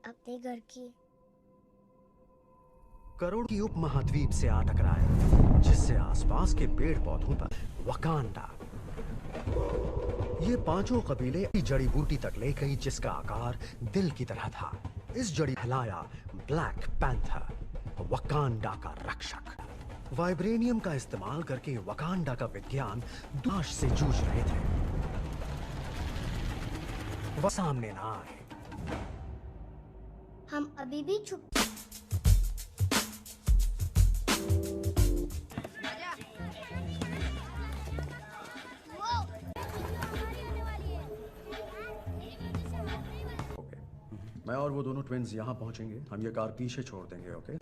अपने घर की। करोड़ की उपमहाद्वीप से आ टकराए, जिससे आसपास के पेड़ पौधों पर वकांडा। ये पांचों कबीले जड़ी बूटी तक ले गई, जिसका आकार दिल की तरह था। इस जड़ी हिलाया ब्लैक पैंथर, वकांडा का रक्षक। वाइब्रेनियम का इस्तेमाल करके वकांडा का विज्ञान नाश से जूझ रहे थे। वह सामने ना आए। हम अभी भी छुप। मैं और वो दोनों ट्विन्स यहाँ पहुंचेंगे, हम ये कार पीछे छोड़ देंगे, ओके?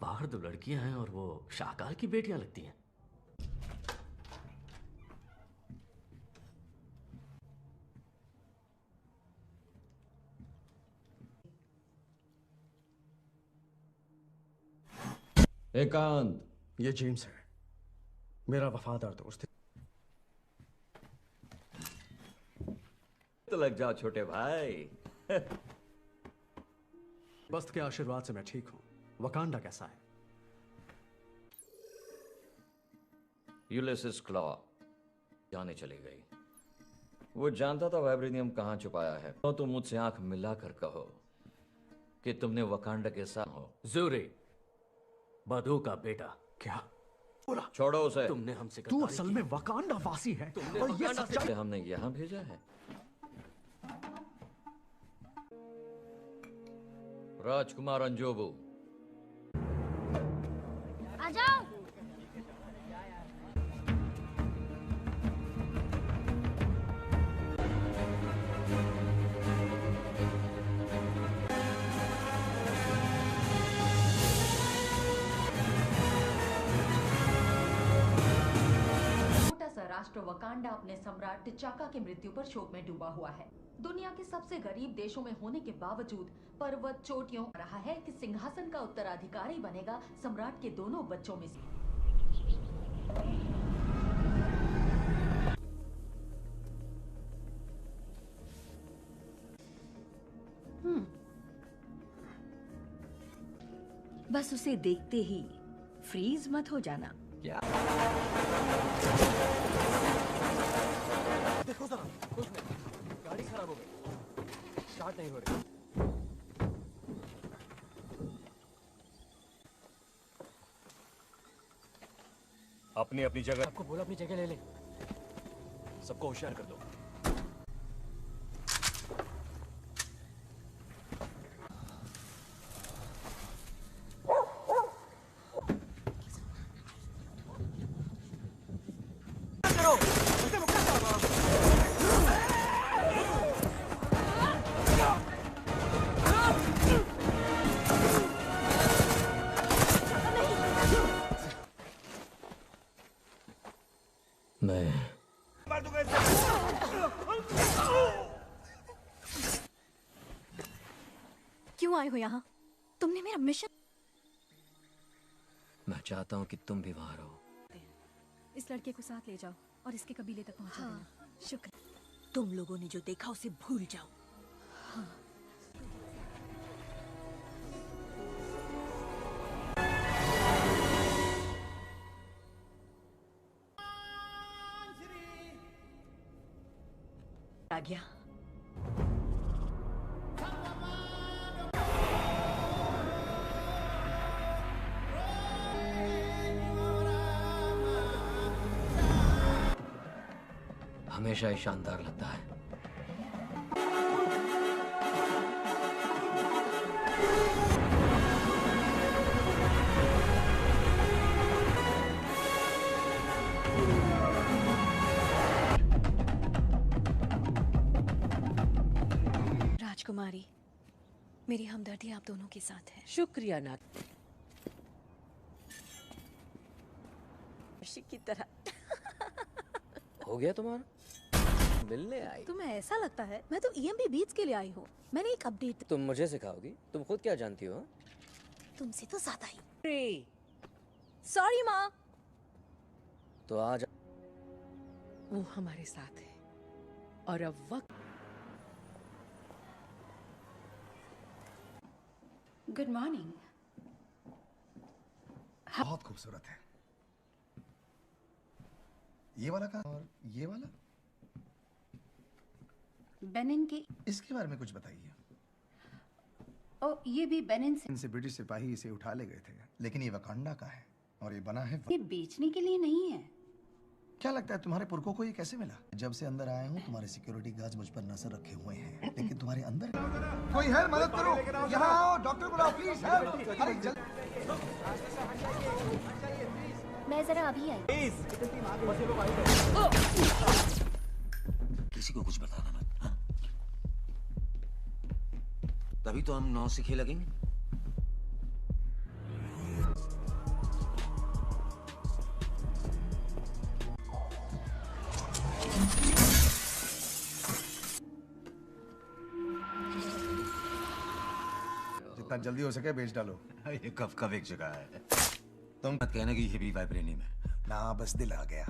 बाहर दो लड़कियां हैं और वो शाहकाल की बेटियां लगती हैं। एकांत, ये जेम्स है, मेरा वफादार दोस्त। तो लग जाओ छोटे भाई। बस्त के आशीर्वाद से मैं ठीक हूं। वकांडा कैसा है? यूलिसिस क्लॉ जाने चली गई। वो जानता था वाइब्रेनियम कहां छुपाया है। तो तुम मुझसे आंख मिलाकर कहो कि तुमने वकांडा के साथ हो। ज़ूरी, बधू का बेटा। क्या बोला? छोड़ो उसे। तुमने हमसे तू असल में वकांडा वासी है और ये सच्चाई। हमने यहां भेजा है। राजकुमार अंजोबू, आ जाओ। राष्ट्र वकांडा अपने सम्राट टिचाका की मृत्यु पर शोक में डूबा हुआ है। दुनिया के सबसे गरीब देशों में होने के बावजूद पर्वत चोटियों रहा है कि सिंहासन का उत्तराधिकारी बनेगा सम्राट के दोनों बच्चों में से। बस उसे देखते ही फ्रीज मत हो जाना। क्या? देखो जरा, कुछ नहीं, गाड़ी खराब हो गई, स्टार्ट नहीं हो रही। अपनी अपनी जगह। आपको बोला अपनी जगह ले ले। सबको होशियार कर दो। मैं क्यों आए हो यहाँ? तुमने मेरा मिशन। मैं चाहता हूँ कि तुम भी वहां रहो। इस लड़के को साथ ले जाओ और इसके कबीले तक पहुंचा देना। शुक्र। तुम लोगों ने जो देखा उसे भूल जाओ। हाँ। आ गया। हमेशा ही शानदार लगता है। राजकुमारी, मेरी हमदर्दी आप दोनों के साथ है। शुक्रिया ना की तरह। हो गया तुम्हारा? मिलने आई? तुम्हें ऐसा लगता है मैं तो EMP बीट्स के लिए आई हूँ। मैंने एक अपडेट। तुम मुझे सिखाओगी? तुम खुद क्या जानती हो? तुमसे तो ज्यादा ही। सॉरी माँ। तो आज वो हमारे साथ है और अब वक्त। Good morning. बहुत खूबसूरत है। ये वाला कहाँ और ये वाला? बेनिन के। इसके बारे में कुछ बताइए। ओ, ये भी बेनिन से। इनसे ब्रिटिश सिपाही इसे उठा ले गए थे, लेकिन ये वकांडा का है और ये बना है। ये बेचने के लिए नहीं है। क्या लगता है तुम्हारे पुरखों को ये कैसे मिला? जब से अंदर आया हूँ तुम्हारे सिक्योरिटी गार्ड मुझ पर नजर रखे हुए हैं, लेकिन तुम्हारे अंदर कोई है? मदद करो, यहाँ आओ, डॉक्टर बुलाओ प्लीज। अरे जल्दी। मैं जरा अभी आई। किसी को कुछ बताना मत, हाँ? तभी तो हम 9 सीखे लगेंगे। जितना जल्दी हो सके बेच डालो। ये कब एक जगह है। तुम मत कहना कि ये भी वाइब्रेनियम है। ना बस दिल आ गया।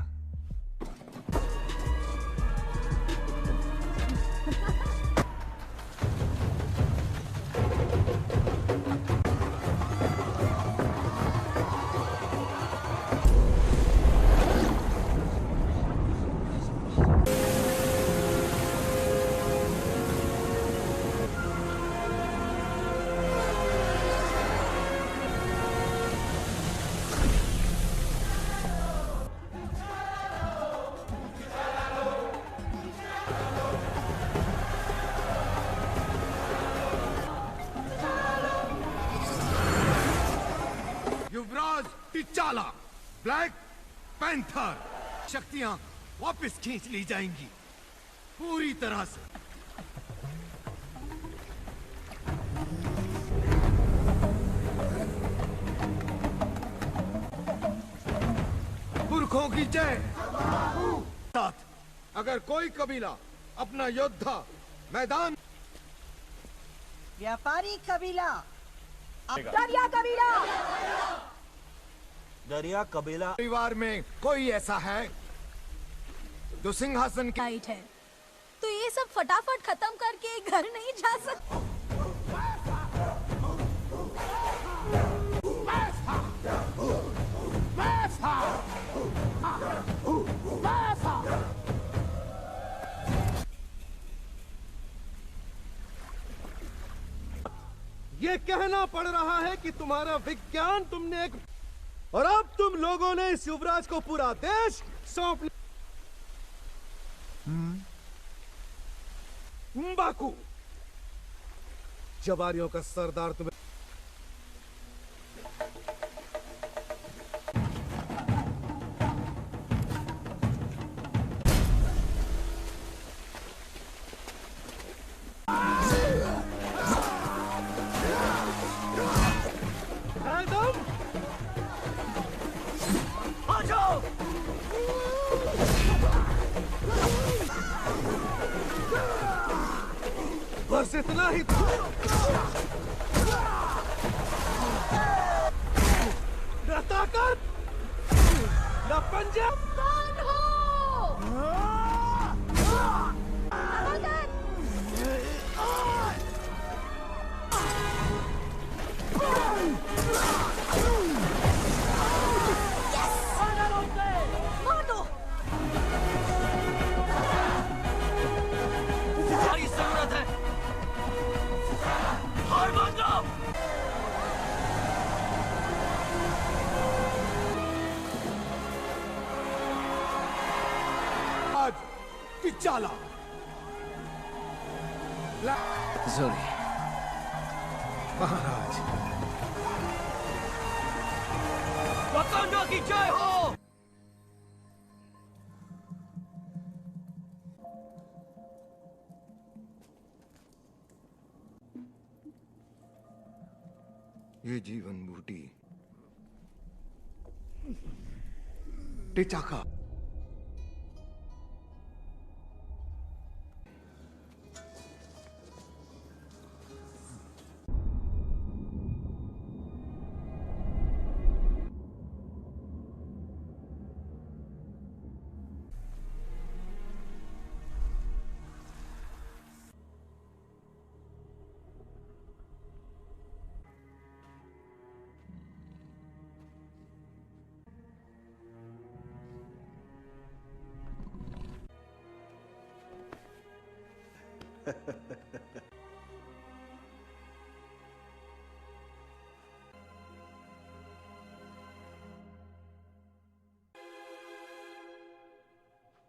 युवराज टिचाला, ब्लैक पैंथर, शक्तियां वापस खींच ली जाएंगी पूरी तरह से। पुरखों की जय। साथ अगर कोई कबीला अपना योद्धा मैदान। व्यापारी कबीला, दरिया कबीला, दरिया कबीला परिवार में कोई ऐसा है जो सिंहासन की टाइट है, तो ये सब फटाफट खत्म करके घर नहीं जा सकते। ये कहना पड़ रहा है कि तुम्हारा विज्ञान तुमने एक, और अब तुम लोगों ने इस युवराज को पूरा देश सौंप। बाकू, जबारियों का सरदार तुम्हें बस इतना ही था। न ताकत न पंजा। कौन हो? मार दो। तुम्हारी जरूरत है। हार मान लो। आज टिचाला, जोरी, महाराज, वकांडा की जय हो। ये जीवन बूटी टिचाका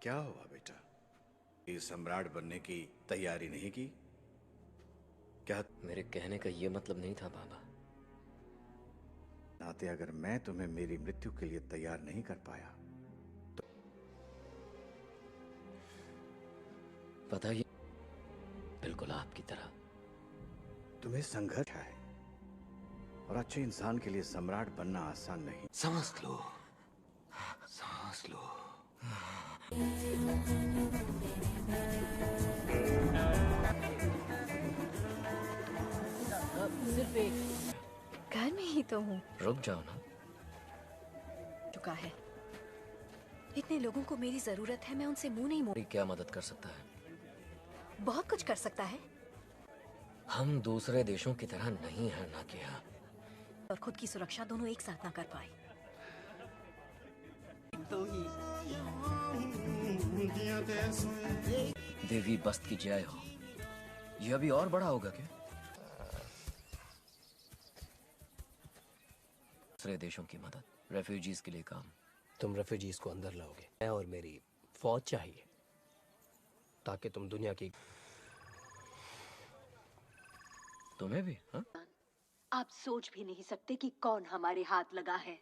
क्या हुआ बेटा? ये सम्राट बनने की तैयारी नहीं की क्या? मेरे कहने का ये मतलब नहीं था बाबा। नाते अगर मैं तुम्हें मेरी मृत्यु के लिए तैयार नहीं कर पाया तो पता ये बिल्कुल आपकी तरह तुम्हें संघर्ष है और अच्छे इंसान के लिए सम्राट बनना आसान नहीं। सांस लो, सांस लो। सिर्फ एक घर में ही तो हूँ। रुक जाओ ना। चुका है। इतने लोगों को मेरी जरूरत है, मैं उनसे मुंह नहीं मोड़। क्या मदद कर सकता है? बहुत कुछ कर सकता है। हम दूसरे देशों की तरह नहीं है ना किया। और खुद की सुरक्षा दोनों एक साथ ना कर पाए। देवी बस्त की जय हो। ये अभी और बड़ा होगा क्या? दूसरे देशों की मदद, रेफ्यूजीज के लिए काम। तुम रेफ्यूजीज को अंदर लाओगे। मैं और मेरी फौज चाहिए ताकि तुम दुनिया की। तुम्हें भी? हाँ? आप सोच भी नहीं सकते कि कौन हमारे हाथ लगा है।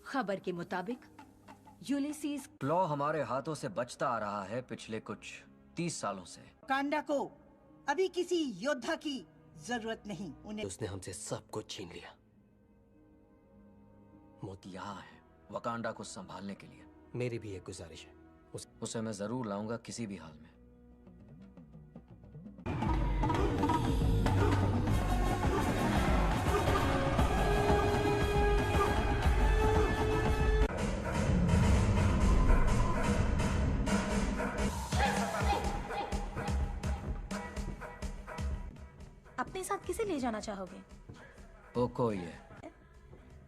खबर के मुताबिक यूलिसीज लॉ हमारे हाथों से बचता आ रहा है पिछले कुछ 30 सालों से। वकांडा को अभी किसी योद्धा की जरूरत नहीं। उन्हें उसने हमसे सब कुछ छीन लिया। मोती यहाँ है वकांडा को संभालने के लिए। मेरी भी एक गुजारिश है। उसे मैं जरूर लाऊंगा किसी भी हाल में। अपने साथ किसे ले जाना चाहोगे? पोको ही है।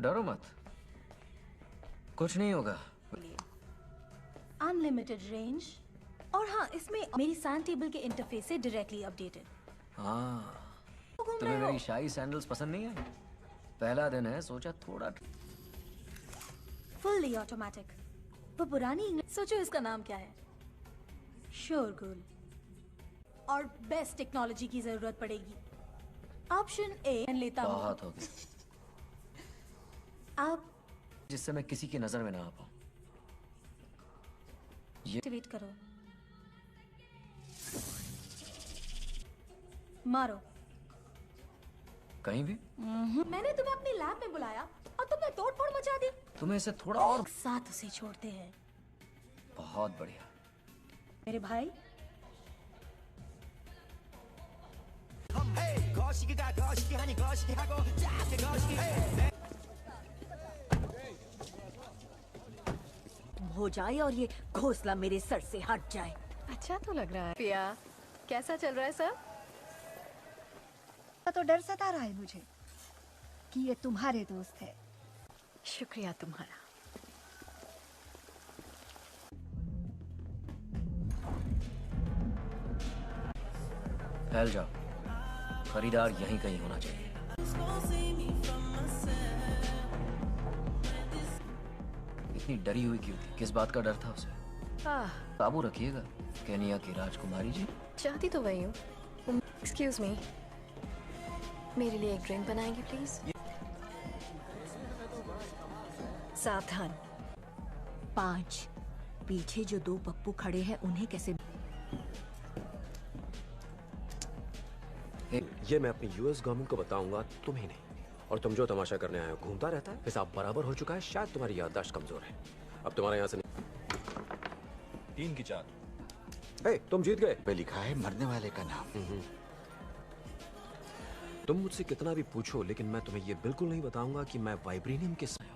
डरो मत, कुछ नहीं होगा। अनलिमिटेड रेंज और हाँ, इसमें मेरी सैंड टेबल के इंटरफेस से डायरेक्टली अपडेटेड। हाँ, तुम्हें मेरी शाही सैंडल्स पसंद नहीं आई? पहला दिन है, सोचा थोड़ा। Fully automatic. वो पुरानी इंग्लिश। सोचो इसका नाम क्या है? शोरगुल। और बेस्ट टेक्नोलॉजी की जरूरत पड़ेगी। ऑप्शन ए लेता हूँ। बहुत हो गया। आप जिससे मैं किसी की नजर में ना आ पाऊं। ये एक्टिवेट करो। मारो। कहीं भी? मैंने तुम्हें अपने लैब में बुलाया और तुमने तोड़फोड़ मचा दी। तुम्हें इसे थोड़ा और साथ उसे छोड़ते हैं। बहुत बढ़िया। मेरे भाई हो जाए और ये घोंसला मेरे सर से हट जाए। अच्छा तो लग रहा है। पिया, कैसा चल रहा है सब? तो डर सता रहा है मुझे कि ये तुम्हारे दोस्त है। शुक्रिया तुम्हारा। फैल जाओ। खरीदार यहीं कहीं होना चाहिए। इतनी डरी हुई क्यों थी? किस बात का डर था उसे? काबू रखिएगा। केनिया की राजकुमारी जी। चाहती तो वही हूँ। एक्सक्यूज मी, मेरे लिए एक ड्रिंक बनाएंगे प्लीज? सावधान। 5 पीछे जो 2 पप्पू खड़े हैं उन्हें कैसे? ये मैं अपनी यूएस गवर्नमेंट को बताऊंगा, तुम्हें नहीं। और तुम जो तमाशा करने आए हो घूमता रहता है। हिसाब बराबर हो चुका है। शायद तुम्हारी याददाश्त कमजोर है। अब तुम्हारे यहाँ से 3 की 4। हे, तुम जीत गए। पे लिखा है मरने वाले का नाम। तुम मुझसे कितना भी पूछो, लेकिन मैं तुम्हें ये बिल्कुल नहीं बताऊंगा कि मैं वाइब्रेनियम के साथ हूं।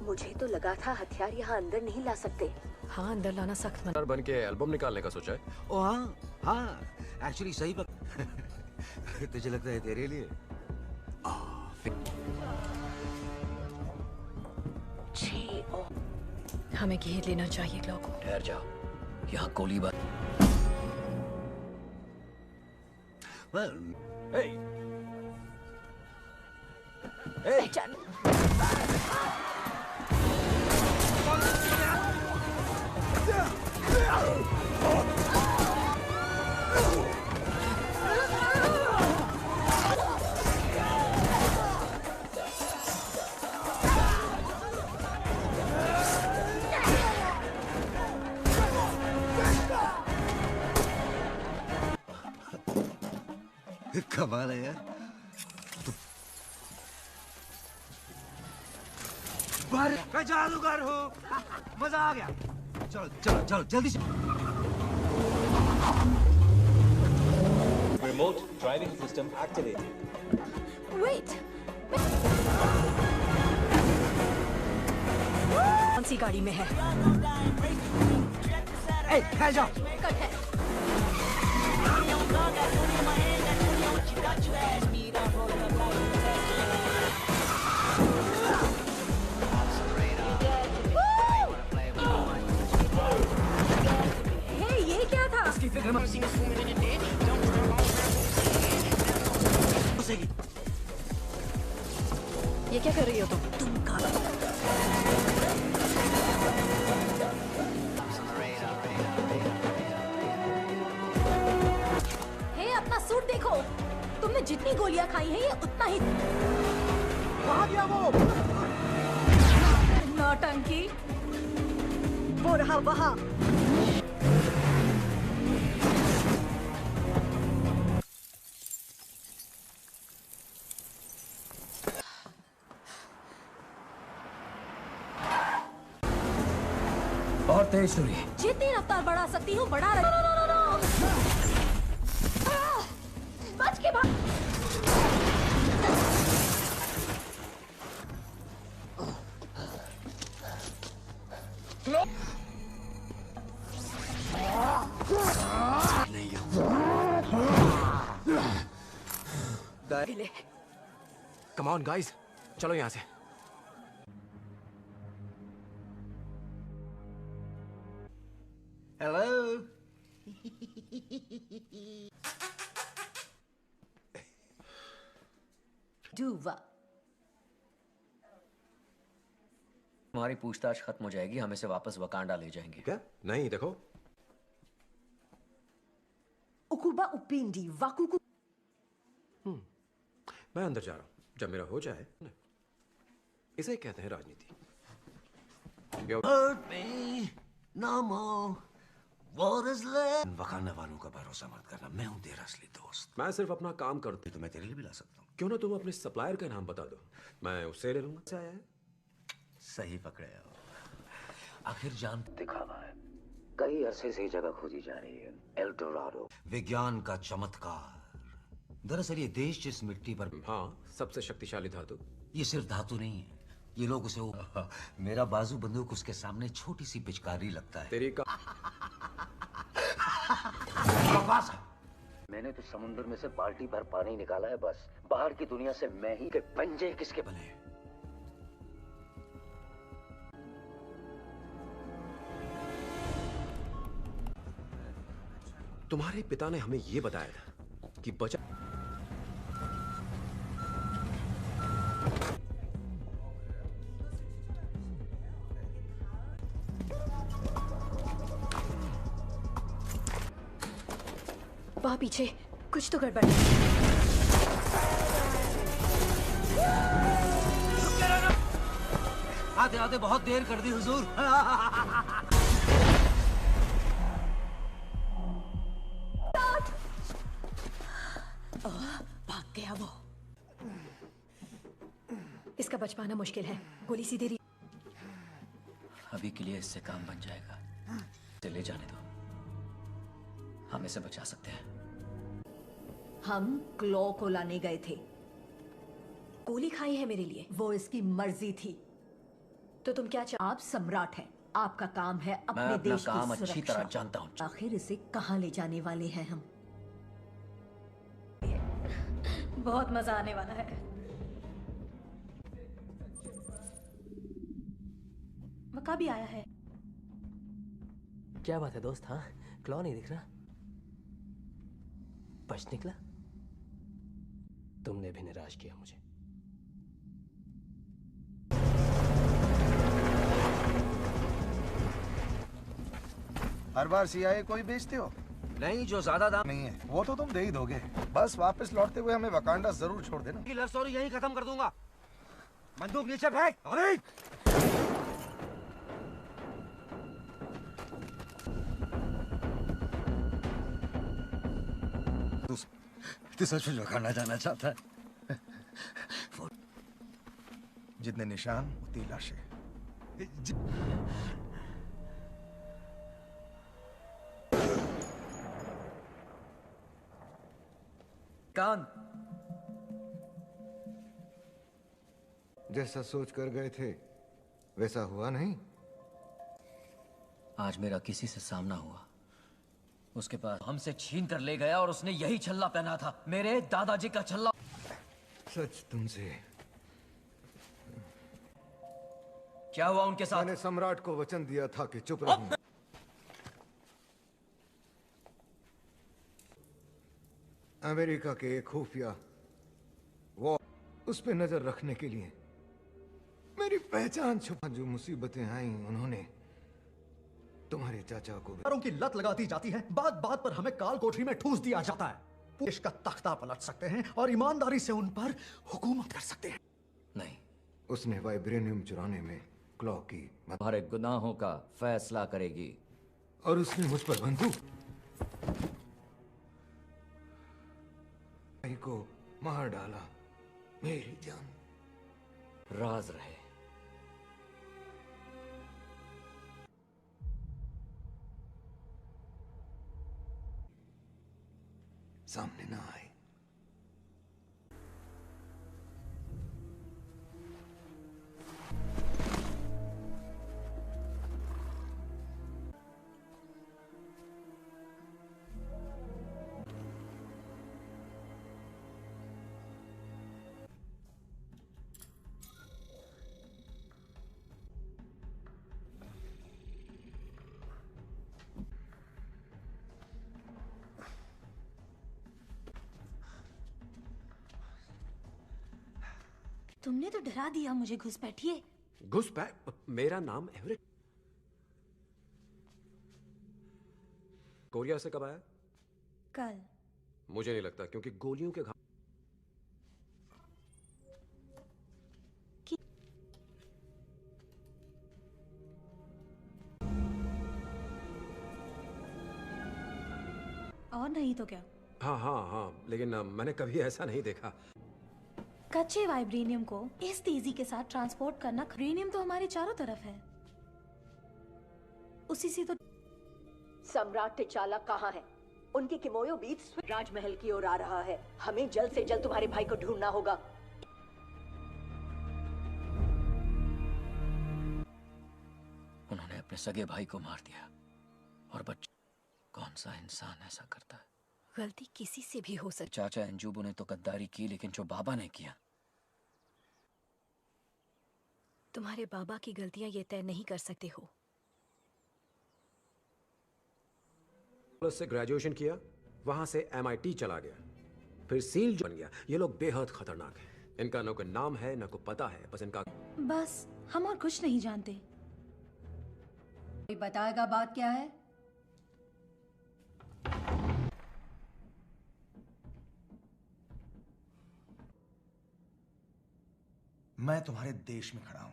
मुझे तो लगा था हथियार यहाँ अंदर नहीं ला सकते। हाँ, अंदर लाना सख्त मना। बन के एल्बम निकालने का सोचा है? ओ हाँ हाँ, एक्चुअली सही तुझे लगता है तेरे लिए? हमें घेर लेना चाहिए क्लॉ को। ठहर जाओ, यहाँ गोलीबार। Well, hey, hey, कमाल है यार। मैं जादूगर हूँ। मजा आ गया। चलो चलो चलो जल्दी से। Remote driving system activated. Wait. कौन सी गाड़ी में है? खैर जाओ। कट है। ये क्या था? इसकी फिक्र मत। ये क्या कर रही हो तुम अपना सूट देखो। तुमने जितनी गोलियां खाई हैं ये उतना ही। कहाँ गया वो? नौटंकी। वो रहा वहाँ। बहुत तेज छुरी। जितनी रफ्तार बढ़ा सकती हूँ बढ़ा रही। बच के भाग। कम ऑन गाइस, चलो यहाँ से। हेलो। डूवा। हमारी पूछताछ खत्म हो जाएगी, हम इसे वापस वकांडा ले जाएंगे। क्या? नहीं, देखो। उकुबा उपिंडी वाकुकु। मैं अंदर जा रहा हूँ। जब मेरा हो जाए, इसे कहते हैं राजनीति। Hurt me no more. What is left? Wakanda वालों का भरोसा मत करना। मैं हूँ तेरा असली दोस्त। मैं सिर्फ अपना काम करता हूँ। तो मैं तेरे लिए भी ला सकता हूँ। क्यों ना तुम अपने सप्लायर का नाम बता दो, मैं उससे ले लूंगा। आया है? सही पकड़े हो। आखिर जान दिखावा है। कई अरसे से जगह खोजी जा रही है। एल डोराडो, विज्ञान का चमत्कार। दरअसल ये देश जिस मिट्टी पर, हाँ, सबसे शक्तिशाली धातु। ये सिर्फ धातु नहीं है, ये लोग उसे मेरा बाजू बंदूक उसके सामने छोटी सी पिचकारी लगता है। तेरी का मैंने तो समुद्र में से बाल्टी भर पानी निकाला है बस। बाहर की दुनिया से मैं ही के पंजे किसके बने। तुम्हारे पिता ने हमें यह बताया था कि बचा वहां पीछे कुछ तो गड़बड़ है। आते आते बहुत देर कर दी हुजूर। भाग गया वो। इसका बच पाना मुश्किल है। गोली सीधे रही। अभी के लिए इससे काम बन जाएगा। इसे ले जाने दो, हम इसे बचा सकते हैं। हम क्लॉ को लाने गए थे। गोली खाई है मेरे लिए। वो इसकी मर्जी थी। तो तुम क्या आप सम्राट हैं, आपका काम है अपने मैं अपना देश की काम अच्छी सुरक्षा। तरह जानता हूँ। आखिर इसे कहाँ ले जाने वाले हैं हम? बहुत मजा आने वाला है। वका भी आया है। क्या बात है दोस्त? हाँ, क्लॉ नहीं दिख रहा। बच निकला। तुमने भी निराश किया मुझे। हर बार CIA को ही बेचते हो? नहीं, जो ज्यादा दाम नहीं है वो तो तुम दे ही दोगे। बस वापस लौटते हुए हमें वकांडा जरूर छोड़ देना। की लव स्टोरी यहीं खत्म कर दूंगा। बंदूक नीचे फेंक। अरे तू सच में वकांडा जाना चाहता है? जितने निशान उतनी लाशें। कान जैसा सोच कर गए थे वैसा हुआ नहीं। आज मेरा किसी से सामना हुआ। उसके पास हमसे छीन कर ले गया और उसने यही छल्ला पहना था, मेरे दादाजी का छल्ला। सच तुमसे क्या हुआ उनके साथ? मैंने सम्राट को वचन दिया था कि चुप रहूं। अमेरिका के एक खुफिया वो उस पे नजर रखने के लिए मेरी पहचान छुपा। जो मुसीबतें आई उन्होंने तुम्हारे चाचा को भी। की लत लगाती जाती है, बात बात पर हमें काल कोठरी में ठूस दिया जाता है। देश का तख्ता पलट सकते हैं और ईमानदारी से उन पर हुकूमत कर सकते हैं। नहीं, उसने वाइब्रेनियम चुराने में क्लॉ की तुम्हारे गुनाहों का फैसला करेगी। और उसने मुझ पर बंदूक भाई को मार डाला। मेरी जान राज रहे। सामने ना आए। तुमने तो डरा दिया मुझे। घुसपैठिए। घुसपैठ? मेरा नाम एवरेट। कोरिया से कब आया? कल। मुझे नहीं लगता, क्योंकि गोलियों के घाव और नहीं तो क्या। हाँ, लेकिन मैंने कभी ऐसा नहीं देखा। कच्चे वाइब्रेनियम को इस तेजी के साथ ट्रांसपोर्ट करना। वाइब्रेनियम तो हमारे चारों तरफ है, उसी से तो। सम्राट टिचाला कहाँ है? उनकी किमोयो बीट्स राजमहल की ओर आ रहा है। हमें जल्द से जल्द तुम्हारे भाई को ढूंढना होगा। उन्होंने अपने सगे भाई को मार दिया और बच्चे। कौन सा इंसान ऐसा करता है? गलती किसी से भी हो सकती। चाचा अंजुबू ने तो गद्दारी की, लेकिन जो बाबा ने किया। तुम्हारे बाबा की गलतियां ये तय नहीं कर सकते हो। से ग्रेजुएशन किया, वहां से MIT चला गया, फिर सील बन गया। ये लोग बेहद खतरनाक हैं। इनका न कोई नाम है न कोई पता है, बस इनका। बस हम और कुछ नहीं जानते। कोई बताएगा बात क्या है? मैं तुम्हारे देश में खड़ा हूं।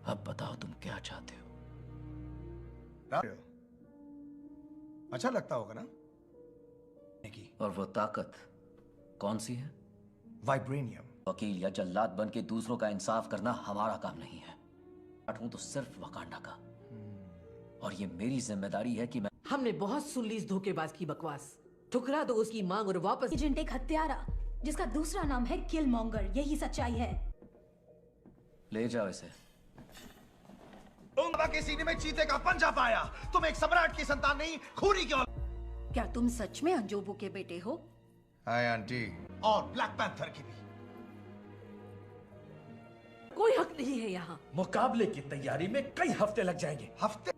अब बताओ तुम क्या चाहते हो? अच्छा लगता होगा ना? और वो ताकत कौन सी है? वाइब्रेनियम। वकील या जल्लाद बन के दूसरों का इंसाफ करना हमारा काम नहीं है। हूं तो सिर्फ वकांडा का, और ये मेरी जिम्मेदारी है कि मैं। हमने बहुत सुन ली इस धोखेबाज की बकवास। ठुकरा दो उसकी मांग और वापस। एजेंट एक हत्यारा जिसका दूसरा नाम है किलमॉन्गर, यही सच्चाई है। ले जाओ इसे। उंगबा के सीने में चीते का पंजा पाया। तुम एक सम्राट की संतान नहीं, खूनी की औलाद। क्या तुम सच में अंजोबू के बेटे हो? Hi aunty. और ब्लैक पैंथर की भी। कोई हक नहीं है यहाँ। मुकाबले की तैयारी में कई हफ्ते लग जाएंगे। हफ्ते?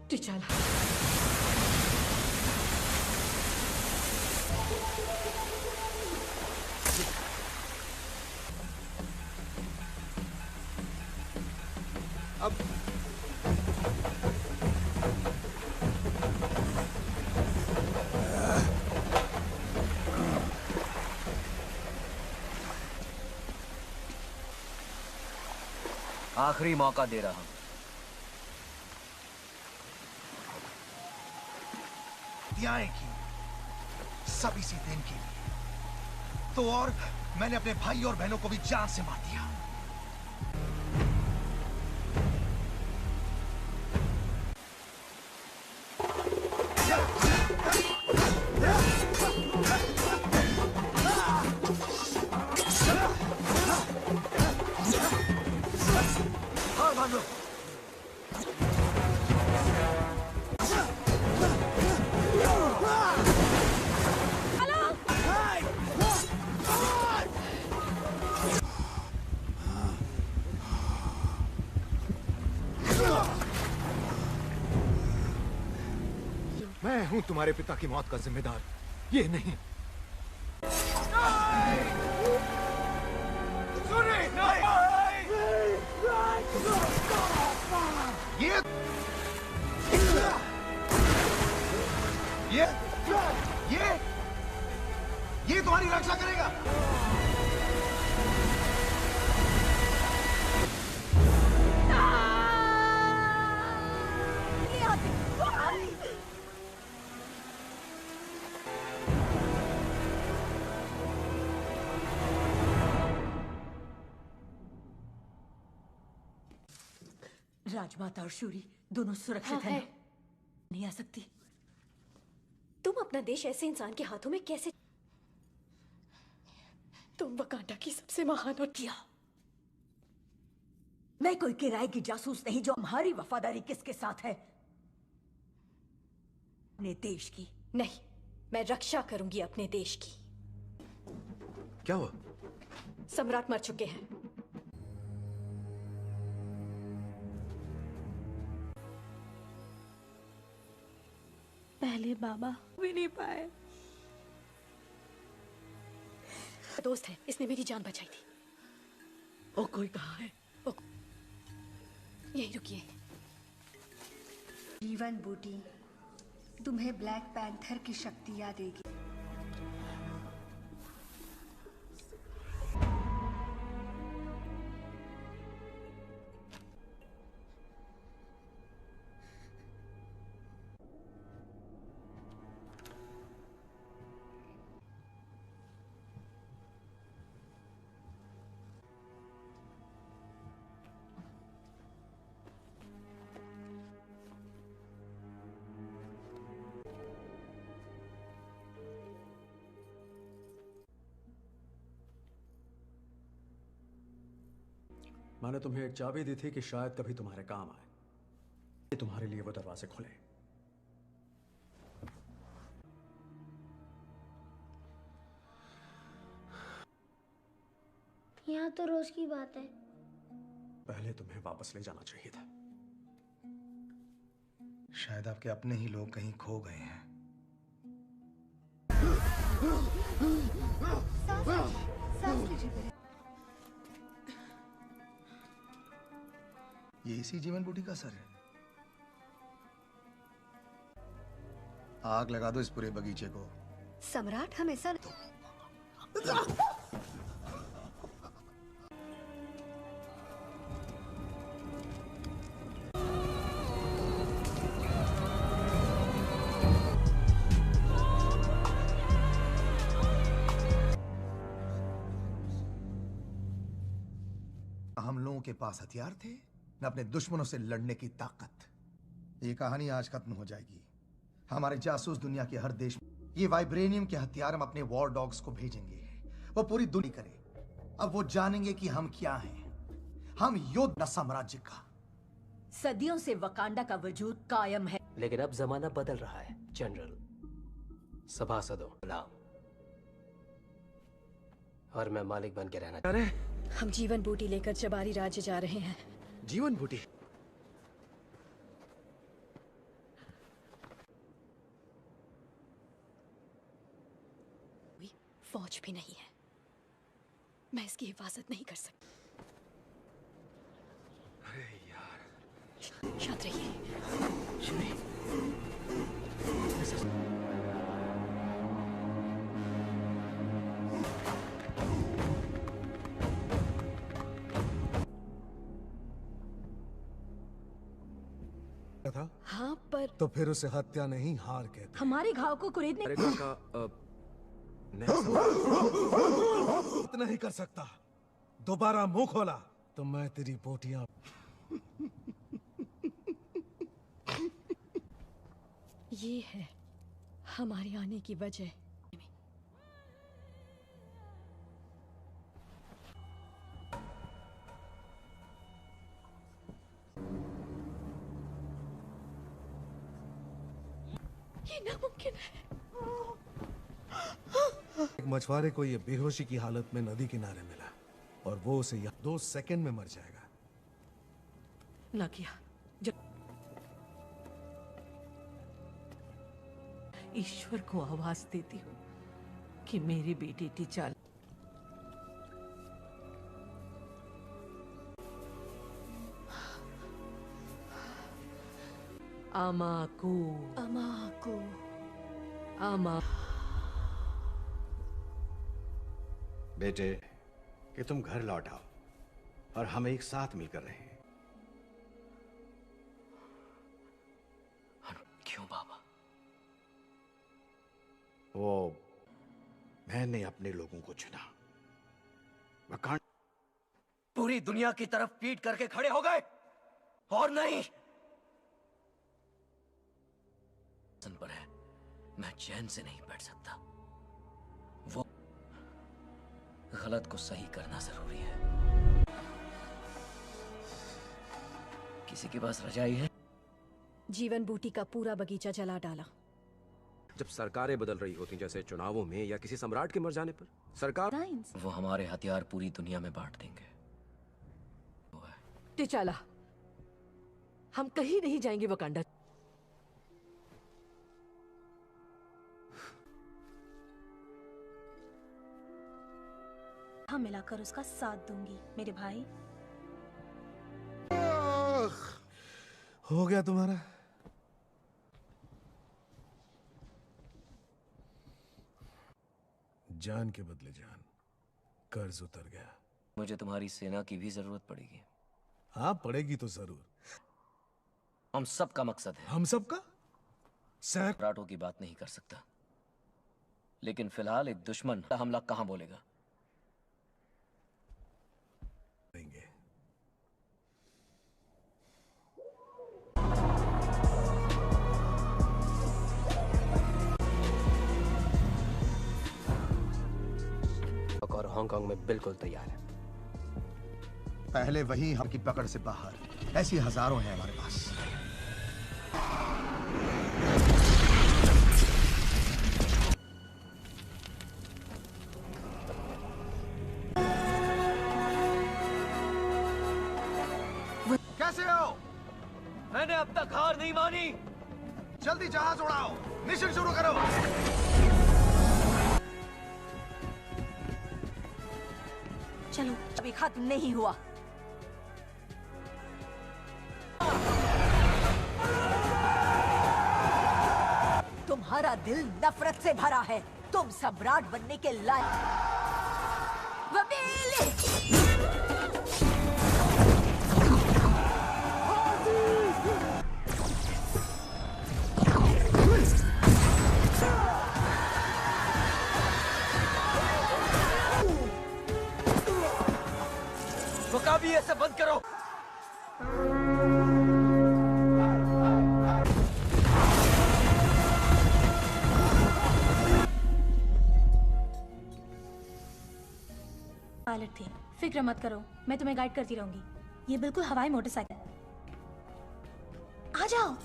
टिचाला। अब आखिरी मौका दे रहा हूं। की सब इसी दिन के लिए। तो और मैंने अपने भाई और बहनों को भी जान से मार दिया। मैं हूं तुम्हारे पिता की मौत का जिम्मेदार, ये नहीं। ये तुम्हारी रक्षा करेगा। राजमाता और शूरी दोनों सुरक्षित हैं। नहीं आ सकती। तुम अपना देश ऐसे इंसान के हाथों में कैसे? तुम वकांडा की सबसे महान और किया। मैं कोई किराए की जासूस नहीं जो हमारी वफादारी किसके साथ है? अपने देश की। नहीं, मैं रक्षा करूंगी अपने देश की। क्या हुआ? सम्राट मर चुके हैं। पहले बाबा भी नहीं पाए। दोस्त है, इसने मेरी जान बचाई थी। वो कोई कहाँ है? यहीं रुकिए। जीवन बूटी तुम्हें ब्लैक पैंथर की शक्ति याद देगी। मैंने तुम्हें एक चाबी दी थी कि शायद कभी तुम्हारे काम आए। कि तुम्हारे लिए वो दरवाजे खुले। यहाँ तो रोज की बात है। पहले तुम्हें वापस ले जाना चाहिए था। शायद आपके अपने ही लोग कहीं खो गए हैं। सांस लीजिए। ये इसी जीवन बूटी का असर है। आग लगा दो इस पूरे बगीचे को। सम्राट हमेशा हम लोगों के पास हथियार थे न अपने दुश्मनों से लड़ने की ताकत। ये कहानी आज खत्म हो जाएगी। हमारे जासूस दुनिया के हर देश में ये वाइब्रेनियम के हथियार हम अपने वॉर डॉग्स को भेजेंगे। वो पूरी दुनिया करे। अब वो जानेंगे कि हम क्या हैं। हम योद्धा साम्राज्य का। सदियों से वकांडा का वजूद कायम है। लेकिन अब जमाना बदल रहा है जनरल। सभासदों गुलाम, और मैं मालिक बन के रहना। अरे हम जीवन बूटी लेकर चबारी राज्य जा रहे हैं। जीवन बूटी? फौज भी नहीं है, मैं इसकी हिफाजत नहीं कर सकती। अरे यार, शांत रहिए। था? हाँ, पर तो फिर उसे हत्या नहीं हार कहते। हमारे घाव को कुरेदने इतना ही कर सकता। दोबारा मुंह खोला तो मैं तेरी बोटियां। ये है हमारे आने की वजह। ये नामुमकिन है। एक मछुआरे को ये बेहोशी की हालत में नदी किनारे मिला और वो उसे 2 सेकंड में मर जाएगा। ना किया। जब ईश्वर को आवाज देती हूँ कि मेरी बेटी टीचाला अमाको अमा बेटे कि तुम घर लौट आओ और हम एक साथ मिलकर रहें। क्यों बाबा? वो मैंने अपने लोगों को चुना। वकांड पूरी दुनिया की तरफ पीट करके खड़े हो गए और नहीं पर है। मैं चैन से नहीं बैठ सकता। वो गलत को सही करना जरूरी है। किसी के पास रजाई है? जीवन बूटी का पूरा बगीचा जला डाला। जब सरकारें बदल रही होती जैसे चुनावों में या किसी सम्राट के मर जाने पर सरकार वो हमारे हथियार पूरी दुनिया में बांट देंगे। टीचाला, हम कहीं नहीं जाएंगे वकांडा। हम मिलाकर उसका साथ दूंगी मेरे भाई। हो गया तुम्हारा? जान के बदले जान, कर्ज उतर गया। मुझे तुम्हारी सेना की भी जरूरत पड़ेगी। हाँ, पड़ेगी तो जरूर। हम सब का मकसद है। हम सब का? सम्राटों की बात नहीं कर सकता, लेकिन फिलहाल एक दुश्मन हमला कहां बोलेगा? और हांगकांग में बिल्कुल तैयार है। पहले वही हम की पकड़ से बाहर। ऐसी हजारों हैं हमारे पास। कैसे हो? मैंने अब तक हार नहीं मानी। जल्दी जहाज उड़ाओ, मिशन शुरू करो। चलो, अभी खत्म नहीं हुआ। तुम्हारा दिल नफरत से भरा है। तुम सम्राट बनने के लायक। कभी ऐसे बंद करो। पायलट थी, फिक्र मत करो, मैं तुम्हें गाइड करती रहूंगी। ये बिल्कुल हवाई मोटरसाइकिल। आ जाओ।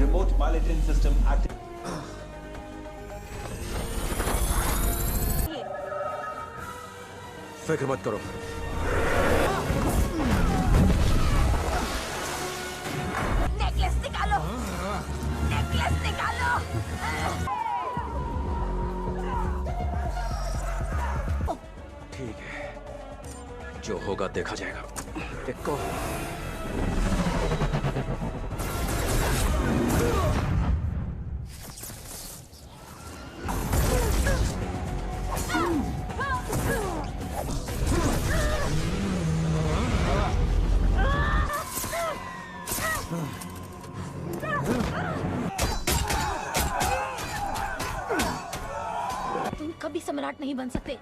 Remote piloting system active. फिक्र मत करो। नेकलेस निकालो, नेकलेस निकालो। ठीक है, जो होगा देखा जाएगा। देखो। तुम कभी सम्राट नहीं बन सकते।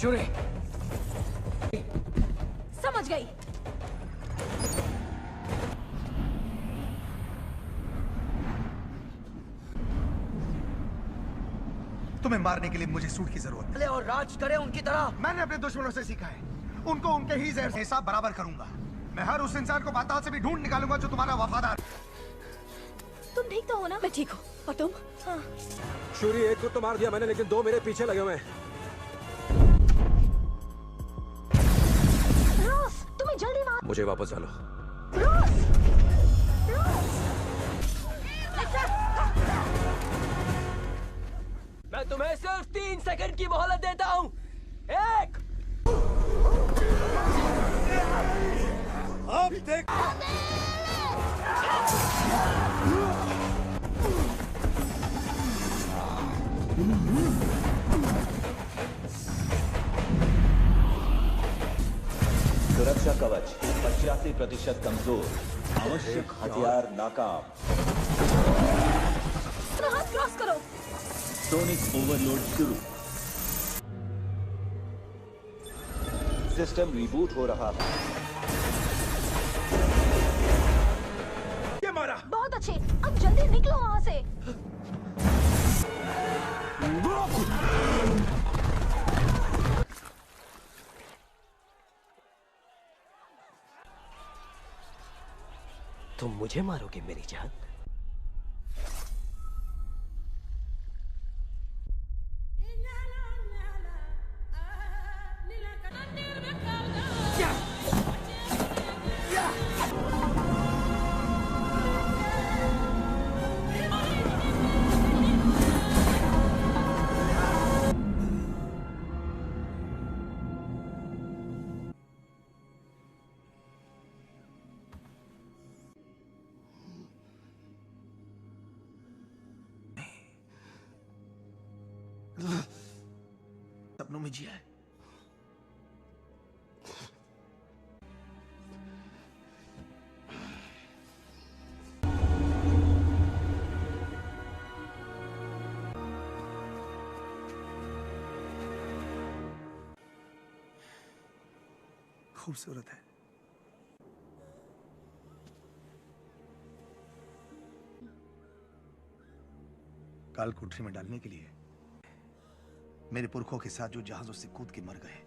शूरी, समझ गई। तुम्हें मारने के लिए मुझे सूट की जरूरत है और राज करे उनकी तरह। मैंने अपने दुश्मनों से सीखा है, उनको उनके ही जहर से हिसाब बराबर करूंगा। मैं हर उस इंसान को पाताल से भी ढूंढ निकालूंगा जो तुम्हारा वफादार। तुम ठीक तो हो ना? मैं ठीक हूँ। और तुम? हाँ। शूरी, एक को तो मार दिया मैंने, लेकिन दो मेरे पीछे लगे हुए हैं। रोज, तुम्हें जल्दी मार। मुझे वापस डालो। रोज, रोज। मैं तुम्हें सिर्फ 3 सेकंड की मोहलत देता हूँ। 1। अब देख। सुरक्षा कवच 85% कमजोर, आवश्यक हथियार नाकाम। हाथ क्रॉस करो। सोनिक ओवरलोड शुरू। सिस्टम रिबूट हो रहा है। ये मारा। बहुत अच्छे, अब जल्दी निकलो वहां से। तुम मुझे मारोगे मेरी जान? सपनों में जिया है। खूबसूरत है। काल कोठरी में डालने के लिए मेरे पुरखों के साथ जो जहाजों से कूद के मर गए।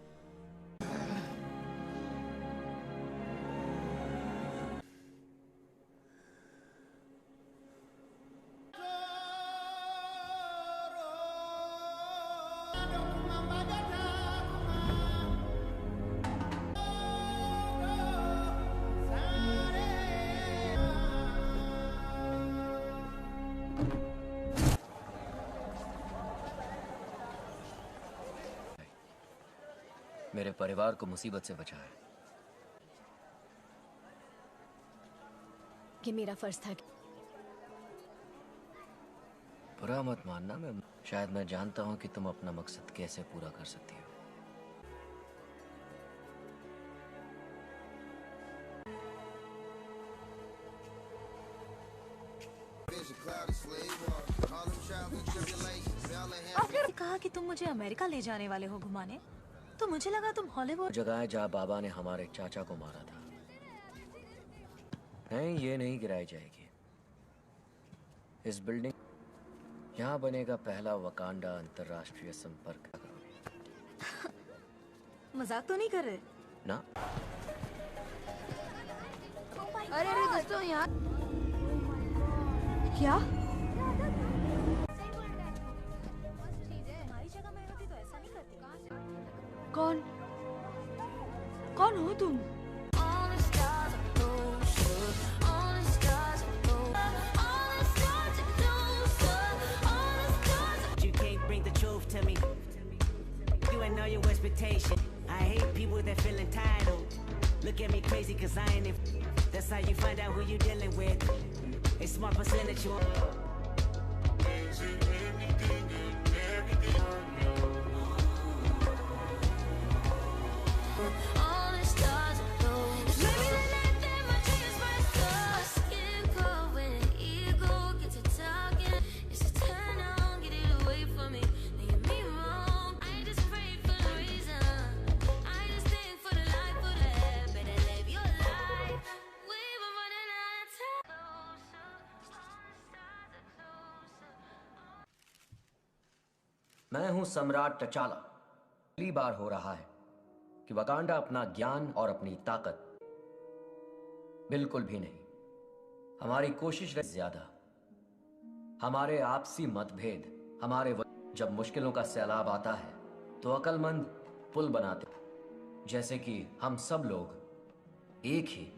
मेरे परिवार को मुसीबत से बचाया। ये मेरा फर्ज था। बुरा मत मानना, मैं शायद मैं जानता हूं कि तुम अपना मकसद कैसे पूरा कर सकती हो। आपने कहा कि तुम मुझे अमेरिका ले जाने वाले हो घुमाने, तो मुझे लगा तुम हॉलीवुड। जगह है जहां बाबा ने हमारे चाचा को मारा था। नहीं, ये नहीं गिराई जाएगी। इस बिल्डिंग यहाँ बनेगा पहला वकांडा अंतरराष्ट्रीय संपर्क। मजाक तो नहीं कर रहे? ना। अरे अरे दोस्तों यहाँ क्या? कौन कौन हो तुम? You can't bring the truth to me. You ain't know your expectation. I hate people that feel entitled. Look at me crazy cause I ain't it. That's how you find out who you dealing with. A smart percentage you मैं हूं सम्राट टचाला। पहली बार हो रहा है कि Wakanda अपना ज्ञान और अपनी ताकत बिल्कुल भी नहीं, हमारी कोशिश ज्यादा, हमारे आपसी मतभेद, जब मुश्किलों का सैलाब आता है तो अक्लमंद पुल बनाते, जैसे कि हम सब लोग एक ही।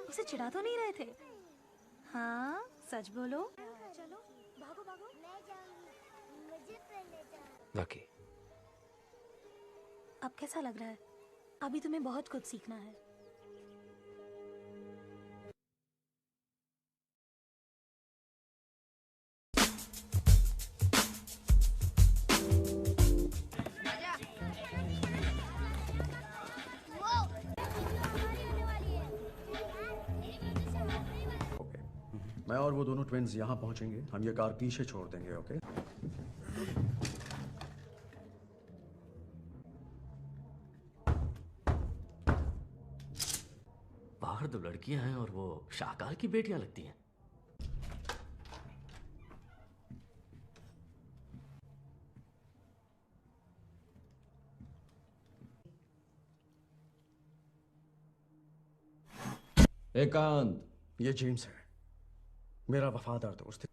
उसे चिढ़ा तो नहीं रहे थे? हाँ सच बोलो। चलो भागो भागो। बाकी अब कैसा लग रहा है? अभी तुम्हें बहुत कुछ सीखना है। मैं और वो दोनों ट्विन्स यहाँ पहुंचेंगे, हम ये कार पीछे छोड़ देंगे। ओके? बाहर दो लड़कियां हैं और वो शाहकार की बेटियां लगती हैं। एकांत, ये जेम्स है, मेरा वफादार दोस्त।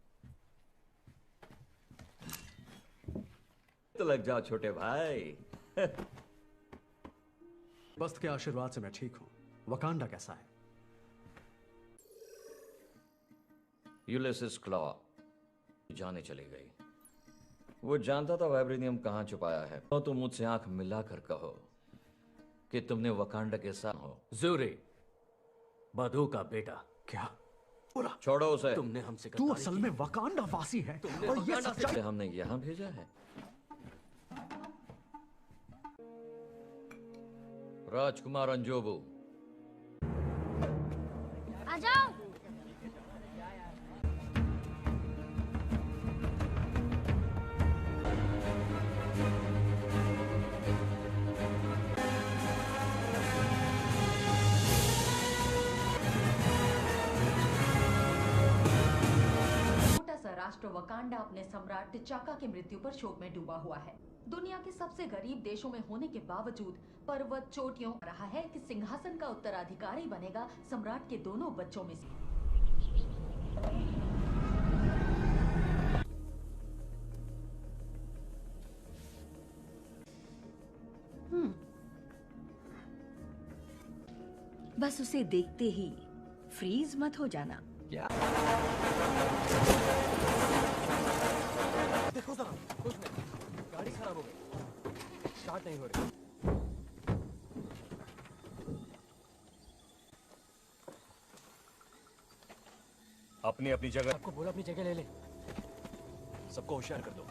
तो लग जाओ छोटे भाई। बस्त के आशीर्वाद से मैं ठीक हूं। वकांडा कैसा है? यूलिसिस क्लॉ जाने चली गई। वो जानता था वाइब्रेनियम कहां छुपाया है। तो तुम मुझसे आंख मिलाकर कहो कि तुमने वकांडा के साथ हो। ज़ूरी, बधू का बेटा। क्या? छोड़ो उसे। तुमने हमसे तू असल में वकांडा वासी है और ये सच्चाई हमने यहां भेजा है। राजकुमार अंजोबू, आ जाओ। छोटा सा राष्ट्र वकांडा अपने सम्राट टिचाका की मृत्यु पर शोक में डूबा हुआ है। दुनिया के सबसे गरीब देशों में होने के बावजूद पर्वत चोटियों रहा है कि सिंहासन का उत्तराधिकारी बनेगा सम्राट के दोनों बच्चों में से। बस उसे देखते ही फ्रीज मत हो जाना। क्या? देखो जरा, कुछ नहीं, गाड़ी खराब हो गई, स्टार्ट नहीं हो रही। अपनी अपनी जगह। आपको बोला अपनी जगह ले ले। सबको होशियार कर दो।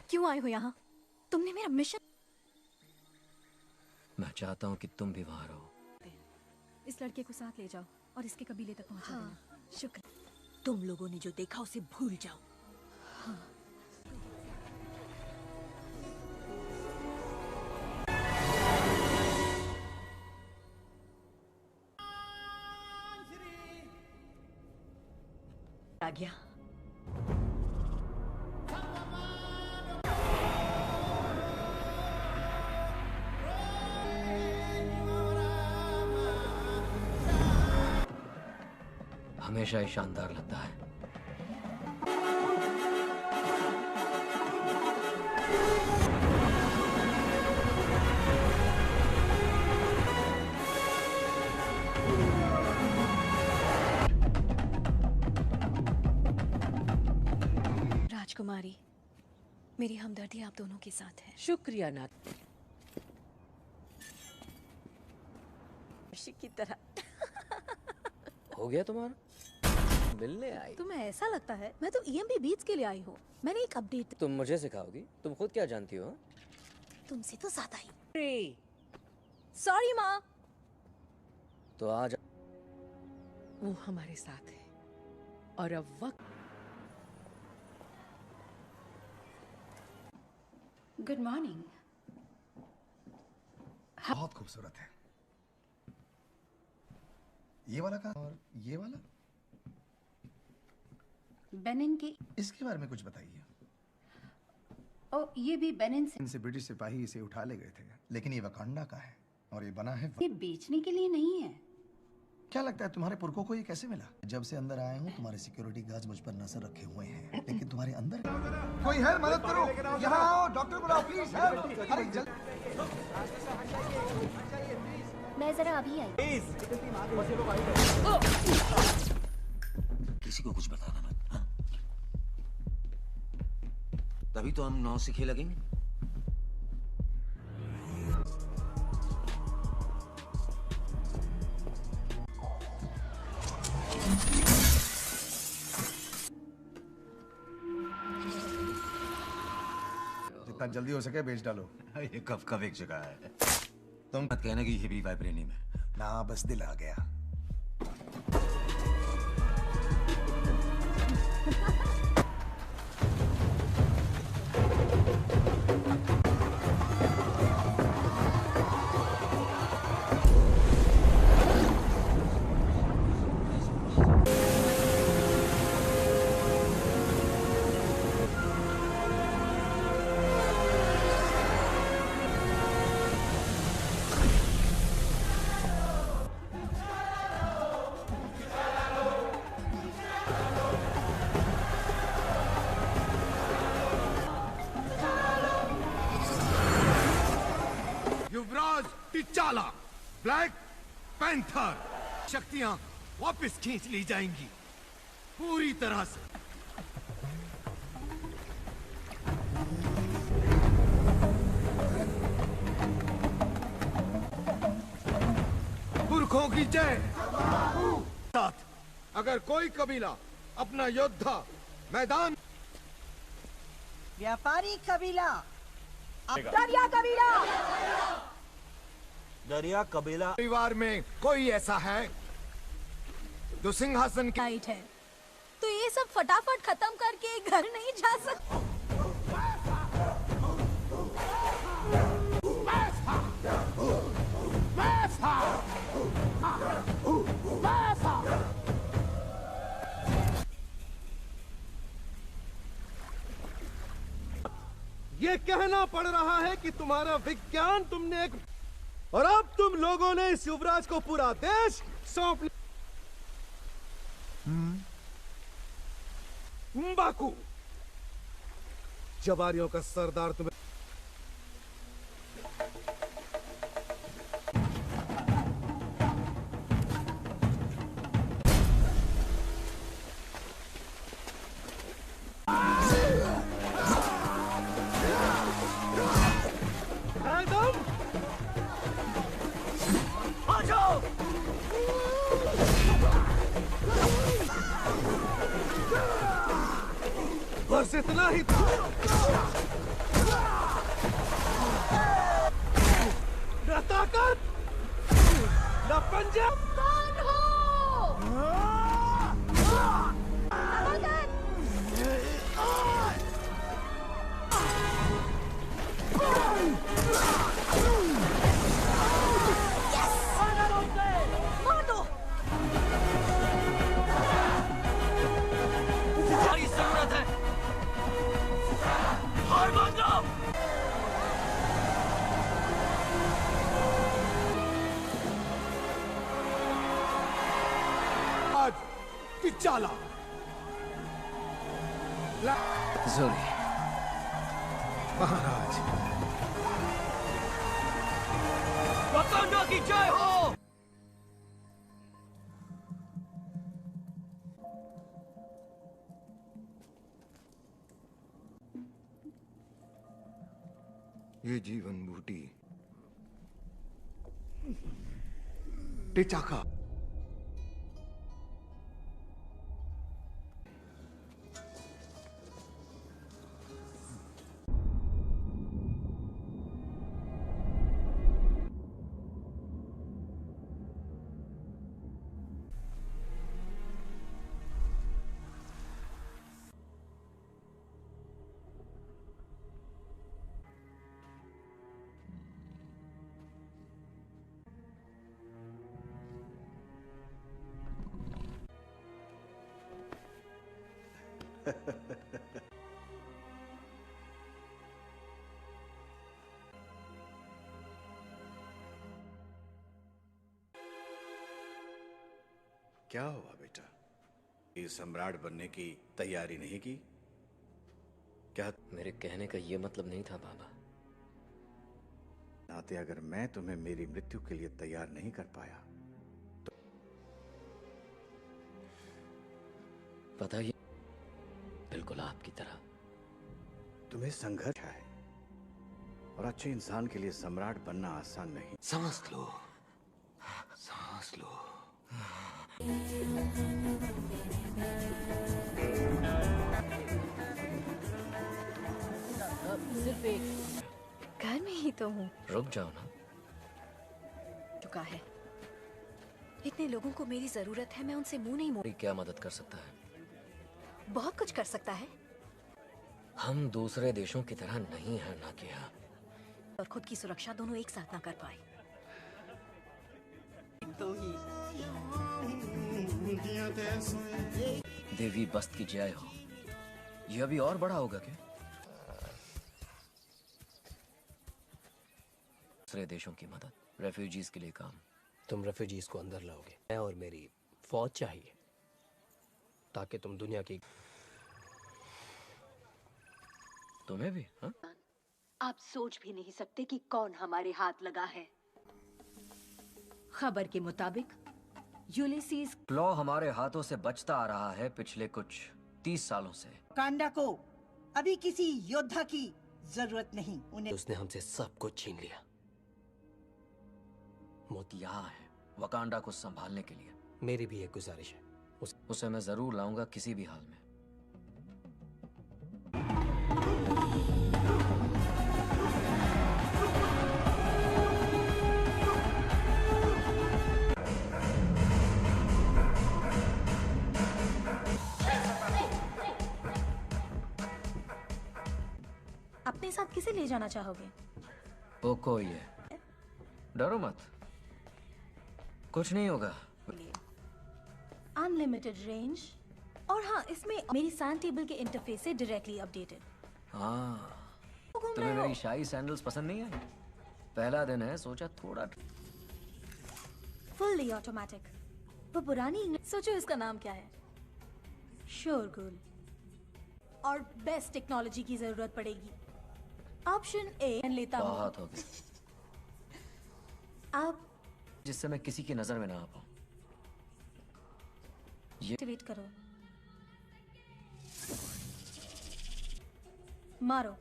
क्यों आए हो यहाँ? तुमने मेरा मिशन। मैं चाहता हूँ कि तुम भी वहां रहो। इस लड़के को साथ ले जाओ और इसके कबीले तक पहुंचा देना। शुक्र। तुम लोगों ने जो देखा उसे भूल जाओ। हाँ। आ गया। हमेशा ही शानदार लगता है। राजकुमारी, मेरी हमदर्दी आप दोनों के साथ है। शुक्रिया नाथ की तरह। हो गया तुम्हारा? मिलने आई? तुम्हें ऐसा लगता है मैं तो EMP बीट्स के लिए आई हूँ। मैंने एक अपडेट। तुम मुझे सिखाओगी? तुम खुद क्या जानती हो? तुमसे तो ज्यादा ही। सॉरी माँ। तो आज वो हमारे साथ है और अब वक्त। Good morning. बहुत खूबसूरत है। ये वाला कहाँ और ये वाला? बेनिन के। इसके बारे में कुछ बताइए। ओ, ये भी बेनिन से। इनसे ब्रिटिश सिपाही इसे उठा ले गए थे, लेकिन ये वकांडा का है और ये बना है। ये बेचने के लिए नहीं है। क्या लगता है तुम्हारे पुरखों को ये कैसे मिला? जब से अंदर आया हूँ तुम्हारे सिक्योरिटी गार्ड्स मुझ पर नजर रखे हुए हैं, लेकिन तुम्हारे अंदर कोई है? मदद करो, यहाँ आओ, डॉक्टर बुलाओ प्लीज। अरे जल्दी। मैं जरा अभी आई। किसी को कुछ बताना मत, हाँ? तभी तो हम 9 सीखे लगेंगे। जितना जल्दी हो सके बेच डालो। ये कब एक जगह है। तुम मत कहना कि ये भी वाइब्रेनियम है। ना बस दिल आ गया। युवराज टिचाला, ब्लैक पैंथर, शक्तियां वापस खींच ली जाएंगी पूरी तरह से। पुरखों की जय। साथ अगर कोई कबीला अपना योद्धा मैदान, व्यापारी कबीला, दरिया कबीला, दरिया कबीला परिवार में कोई ऐसा है जो सिंहासन की नाइट है, तो ये सब फटाफट खत्म करके घर नहीं जा सकते। ये कहना पड़ रहा है कि तुम्हारा विज्ञान तुमने एक, और अब तुम लोगों ने इस युवराज को पूरा देश सौंप लिया। बाकू, जवारियों का सरदार तुम्हें बस इतना ही था। न ताकत न पंजा। कौन हो? मार दो। तुम्हारी जरूरत है, हार मान लो। आज टिचाला, जोरी, महाराज, वकांडा की जय हो। ये जीवन बूटी टिचाका क्या हुआ बेटा? ये सम्राट बनने की तैयारी नहीं की क्या? मेरे कहने का ये मतलब नहीं था बाबा। नाते अगर मैं तुम्हें मेरी मृत्यु के लिए तैयार नहीं कर पाया तो पता ही बिल्कुल आपकी तरह तुम्हें संघर्ष है, और अच्छे इंसान के लिए सम्राट बनना आसान नहीं। सांस लो, सांस लो। सिर्फ एक घर में ही तो हूँ। रुक जाओ ना, चुका है। इतने लोगों को मेरी जरूरत है, मैं उनसे मुंह नहीं मोड़। क्या मदद कर सकता है? बहुत कुछ कर सकता है। हम दूसरे देशों की तरह नहीं है नाकिया। और खुद की सुरक्षा दोनों एक साथ ना कर पाए। देवी बस्त की जय हो। ये अभी और बड़ा होगा क्या? दूसरे देशों की मदद, रेफ्यूजीज के लिए काम। तुम रेफ्यूजीज को अंदर लाओगे, मैं और मेरी फौज चाहिए ताकि तुम दुनिया की। तुम्हें भी? हाँ? आप सोच भी नहीं सकते कि कौन हमारे हाथ लगा है। खबर के मुताबिक यूलिसीज क्लॉ हमारे हाथों से बचता आ रहा है पिछले कुछ 30 सालों से। वकांडा को अभी किसी योद्धा की जरूरत नहीं। उन्हें उसने हमसे सब कुछ छीन लिया। मोती यहाँ है वकांडा को संभालने के लिए। मेरी भी एक गुजारिश है, उसे मैं जरूर लाऊंगा किसी भी हाल में। अपने साथ किसे ले जाना चाहोगे? पोको ये, डरो मत, कुछ नहीं होगा। अनलिमिटेड रेंज, और हाँ, इसमें मेरी सैंड टेबल के इंटरफेस से डायरेक्टली अपडेटेड। हाँ, तुम्हें मेरी शाही सैंडल्स पसंद नहीं आई? पहला दिन है, सोचा थोड़ा। Fully automatic. वो पुरानी इंग्लिश। सोचो इसका नाम क्या है? शोरगुल। और बेस्ट टेक्नोलॉजी की जरूरत पड़ेगी। ऑप्शन ए लेता हूँ। बहुत हो गई। आप जिससे मैं किसी की नजर में ना आ पाऊं। एक्टिवेट करो। मारो।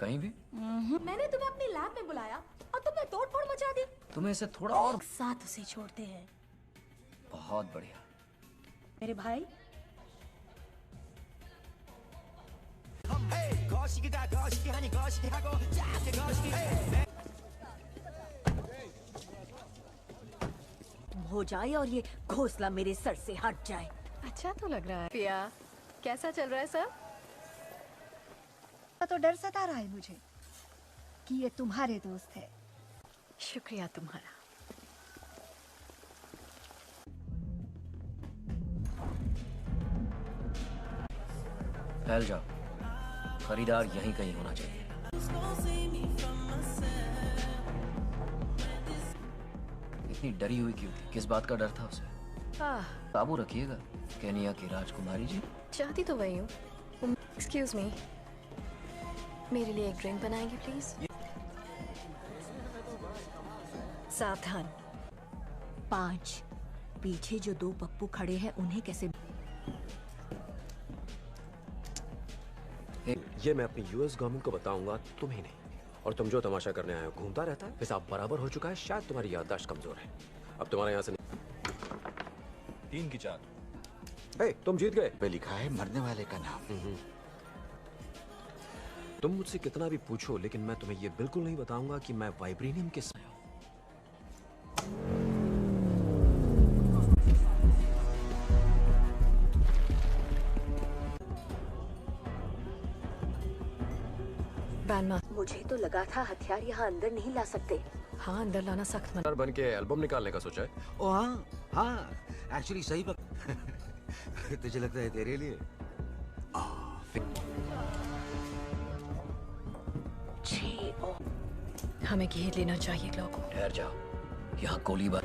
कहीं भी? मैंने तुम्हें अपनी लैब में बुलाया और तुमने तोड़फोड़ मचा दी। तुम्हें इसे थोड़ा और साथ उसे छोड़ते हैं। बहुत बढ़िया। मेरे भाई, हो जाए और ये घोंसला मेरे सर से हट जाए। अच्छा तो लग रहा है। पिया, कैसा चल रहा है सब? तो डर सता रहा है मुझे कि ये तुम्हारे दोस्त है। शुक्रिया तुम्हारा। फैल जाओ, खरीदार यहीं कहीं होना चाहिए। इतनी डरी हुई क्यों थी? किस बात का डर था उसे? काबू रखिएगा केनिया की राजकुमारी जी। चाहती तो वही हूँ। एक्सक्यूज मी, मेरे लिए एक ड्रिंक बनाएंगे प्लीज? सावधान। 5 पीछे जो 2 पप्पू खड़े हैं उन्हें कैसे? ये मैं अपनी यूएस गवर्नमेंट को बताऊंगा, तुम्हें नहीं। और तुम जो तमाशा करने आए हो घूमता रहता है, हिसाब बराबर हो चुका है। शायद तुम्हारी याददाश्त कमजोर है। अब तुम्हारे यहाँ से 3 की 4। हे, तुम जीत गए। पे लिखा है मरने वाले का नाम। तुम मुझसे कितना भी पूछो, लेकिन मैं तुम्हें ये बिल्कुल नहीं बताऊंगा कि मैं वाइब्रेनियम के साथ। मुझे तो लगा था हथियार यहाँ अंदर नहीं ला सकते। हाँ, अंदर लाना सख्त मना। बन के एल्बम निकालने का सोचा है? ओ हाँ, एक्चुअली सही तुझे लगता है तेरे लिए? हमें घेर लेना चाहिए ग्लॉ को। ठहर जाओ, यहाँ गोलीबार।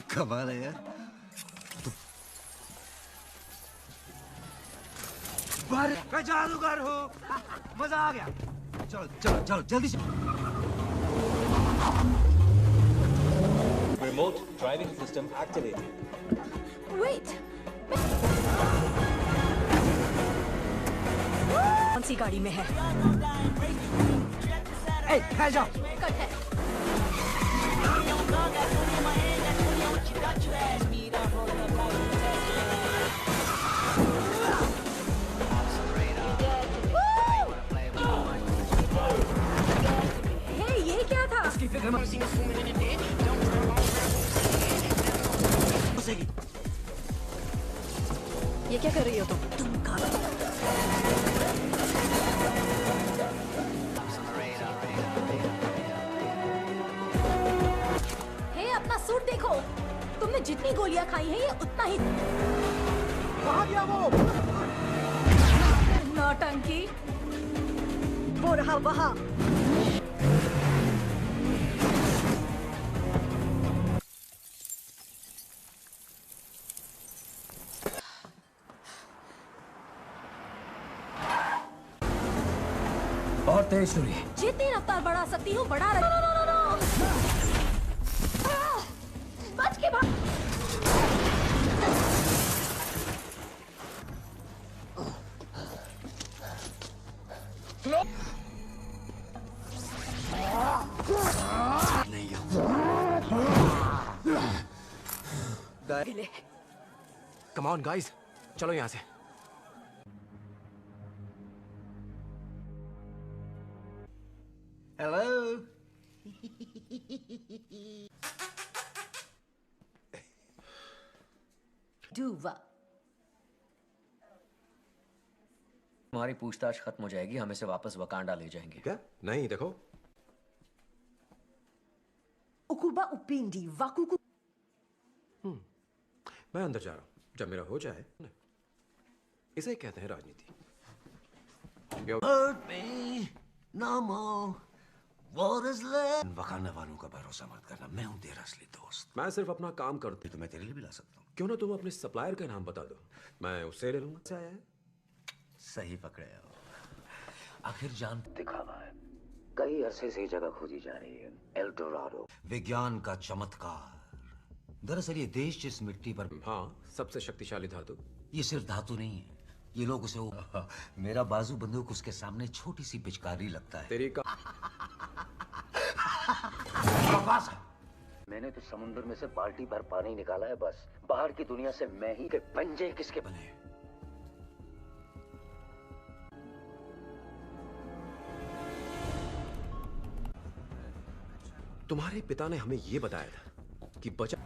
कमाल है यार। मैं जादूगर हूँ। मजा आ गया। चलो चलो चलो जल्दी से। Remote driving system activated. Wait, कौन सी गाड़ी में है? ए, ठहर जाओ। कट है। हे, ये क्या था? इसकी फिक्र मत। ये क्या कर रही हो तुम? हे, अपना सूट देखो। तुमने जितनी गोलियां खाई हैं, ये उतना ही। कहाँ गया वो? नौटंकी। वो रहा वहाँ। और तेज छुरी। जितनी रफ्तार बढ़ा सकती हूँ बढ़ा रही। बच के भाग। कम ऑन गाइस, चलो यहाँ से। हेलो। तुम्हारी पूछताछ खत्म हो जाएगी, हम इसे वापस वकांडा ले जाएंगे। क्या? नहीं, देखो। Ukuba upindi wakuku. मैं अंदर जा रहा हूँ। जब मेरा हो जाए, इसे कहते हैं राजनीति। Hurt me no more. What is left? Wakanda वालों का भरोसा मत करना, मैं हूँ तेरा असली दोस्त। मैं सिर्फ अपना काम करता हूँ। तो मैं तेरे लिए भी ला सकता हूँ। क्यों ना तुम अपने सप्लायर का नाम बता दो, मैं उससे ले लूंगा। से आया है? सही पकड़े हो। आखिर जान दिखावा है। कई अरसे से जगह खोजी जा रही है, एल डोराडो। विज्ञान का चमत्कार। दरअसल ये देश जिस मिट्टी पर, हाँ, सबसे शक्तिशाली धातु। ये सिर्फ धातु नहीं है, ये लोग उसे मेरा बाजू बंदूक उसके सामने छोटी सी पिचकारी लगता है। तेरी का बकवास है। मैंने तो समुद्र में से बाल्टी भर पानी निकाला है, बस बाहर की दुनिया से मैं ही के पंजे किसके बने। तुम्हारे पिता ने हमें यह बताया था कि बचा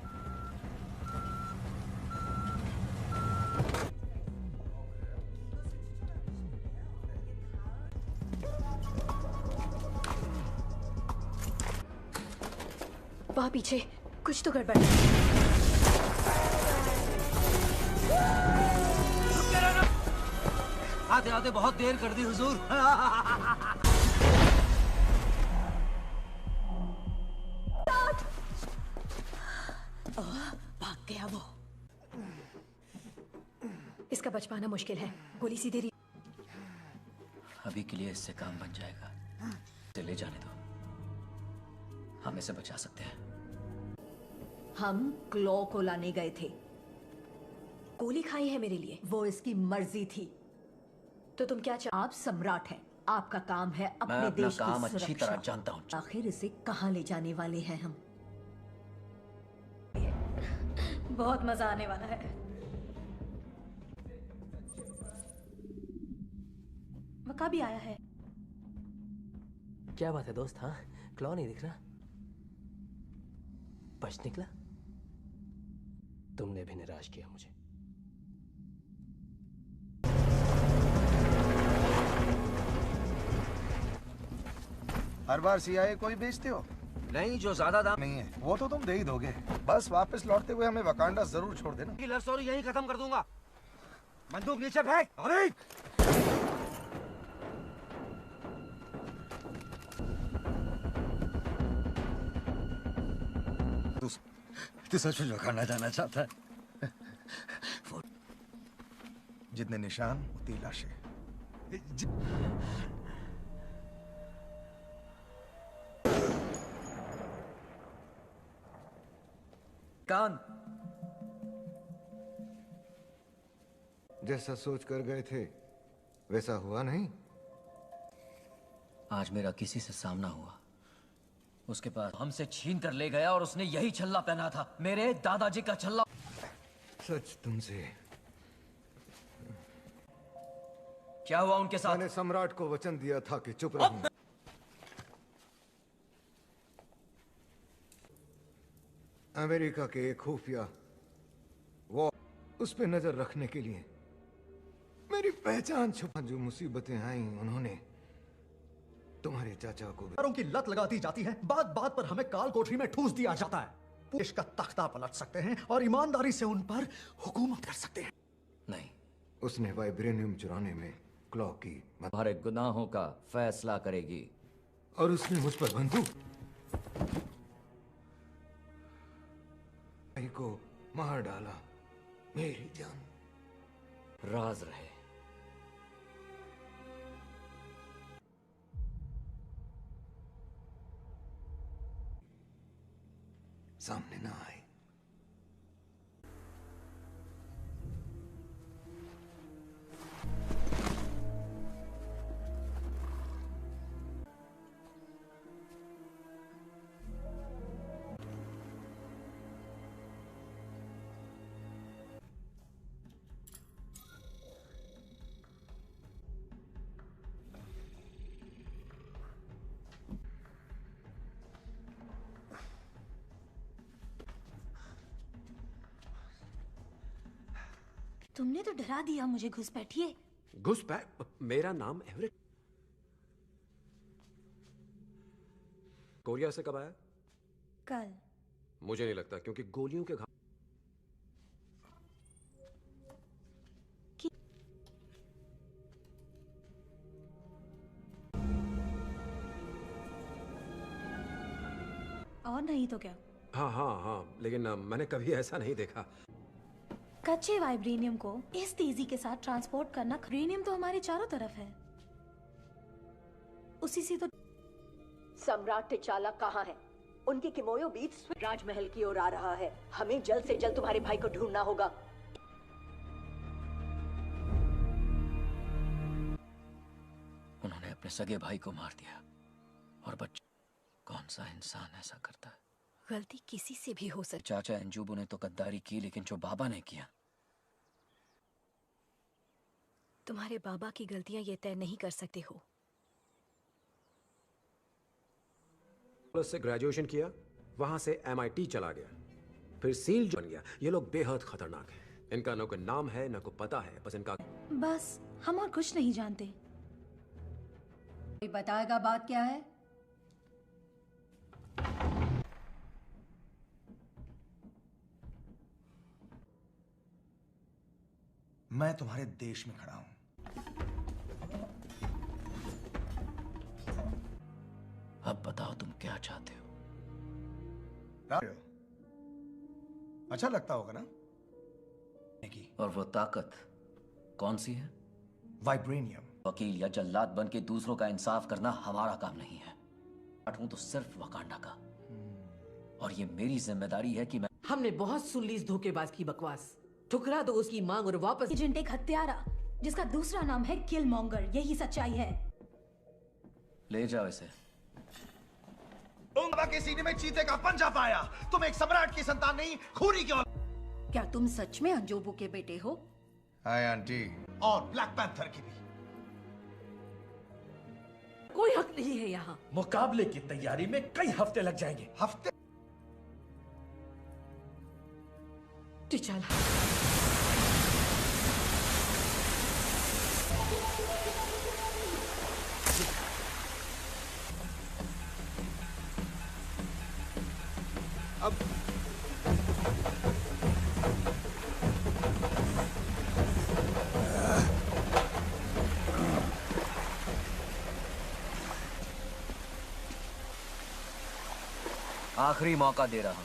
वहां पीछे कुछ तो गड़बड़ है। आते आते बहुत देर कर दी हुजूर। भाग गया वो। इसका बच पाना मुश्किल है। गोली सीधे रही। अभी के लिए इससे काम बन जाएगा। इसे ले जाने दो, हम इसे बचा सकते हैं। हम क्लॉ को लाने गए थे। गोली खाई है मेरे लिए। वो इसकी मर्जी थी। तो तुम क्या चाह? आप सम्राट हैं, आपका काम है अपने मैं अपना देश की काम अच्छी सुरक्षा। तरह जानता हूँ। आखिर इसे कहाँ ले जाने वाले हैं हम? बहुत मजा आने वाला है। वका भी आया है। क्या बात है दोस्त? हाँ, क्लॉ नहीं दिख रहा। बच निकला। तुमने भी निराश किया मुझे। हर बार CIA को ही बेचते हो? नहीं, जो ज्यादा दाम नहीं है वो तो तुम दे ही दोगे। बस वापस लौटते हुए हमें वकांडा जरूर छोड़ देना। लव स्टोरी यहीं खत्म कर दूंगा। बंदूक नीचे फेंक। अरे तू सच में वकांडा जाना चाहता है? जितने निशान उतनी लाशें। विक्रांत, जैसा सोच कर गए थे वैसा हुआ नहीं। आज मेरा किसी से सामना हुआ, उसके पास हमसे छीन कर ले गया और उसने यही छल्ला पहना था, मेरे दादाजी का छल्ला। सच तुमसे। क्या हुआ उनके साथ? मैंने सम्राट को वचन दिया था कि चुप रहूं। अमेरिका के एक खुफिया वो उस पे नजर रखने के लिए मेरी पहचान छुपा। जो मुसीबतें आई उन्होंने तुम्हारे चाचा को पैरों की लत लगाती जाती है, बात बात पर हमें काल कोठरी में ठूस दिया जाता है। देश का तख्ता पलट सकते हैं और ईमानदारी से उन पर हुकूमत कर सकते हैं। नहीं, उसने वाइब्रेनियम चुराने में क्लॉ की हमारे गुनाहों का फैसला करेगी। और उसने मुझ पर बंदूक को मार डाला। मेरी जान राज रहे। सामने ना आए। तुमने तो डरा दिया मुझे। घुसपैठिए। घुसपैठ? मेरा नाम एवरेट। कोरिया से कब आया? कल। मुझे नहीं लगता, क्योंकि गोलियों के घाव और नहीं तो क्या। हाँ, लेकिन मैंने कभी ऐसा नहीं देखा। कच्चे वाइब्रेनियम को इस तेजी के साथ ट्रांसपोर्ट करना। वाइब्रेनियम तो हमारे चारों तरफ है, उसी से तो। सम्राट टिचाला कहाँ है? उनकी किमोयो बीच राजमहल की ओर आ रहा है। हमें जल्द से जल्द तुम्हारे भाई को ढूंढना होगा। उन्होंने अपने सगे भाई को मार दिया और बच्चे। कौन सा इंसान ऐसा करता है? गलती किसी से भी हो सकती। चाचा अंजुबू ने तो गद्दारी की, लेकिन जो बाबा ने किया। तुम्हारे बाबा की गलतियां ये तय नहीं कर सकते हो। से ग्रेजुएशन किया, वहां से MIT चला गया, फिर सील बन गया। ये लोग बेहद खतरनाक हैं। इनका न कोई नाम है न कोई पता है, बस इनका। बस हम और कुछ नहीं जानते। कोई बताएगा बात क्या है? मैं तुम्हारे देश में खड़ा हूं। अब बताओ तुम क्या चाहते हो? अच्छा लगता होगा ना? और वो ताकत कौन सी है? वाइब्रेनियम। वकील या जल्लाद बन के दूसरों का इंसाफ करना हमारा काम नहीं है। हूं तो सिर्फ वकांडा का, और ये मेरी जिम्मेदारी है कि मैं। हमने बहुत सुन ली इस धोखेबाज की बकवास। ठुकरा दो उसकी मांग और वापस। एजेंट एक हत्यारा जिसका दूसरा नाम है किलमॉन्गर, यही सच्चाई है। ले जाओ इसे। बाबा के सीने में चीते का पंजा पाया। तुम एक सम्राट की संतान नहीं, खूनी की औलाद। क्या तुम सच में अंजोबू के बेटे हो? Hi aunty. और ब्लैक पैंथर की भी। कोई हक नहीं है यहाँ। मुकाबले की तैयारी में कई हफ्ते लग जाएंगे। हफ्ते? टिचाला। अब आखिरी मौका दे रहा हूं।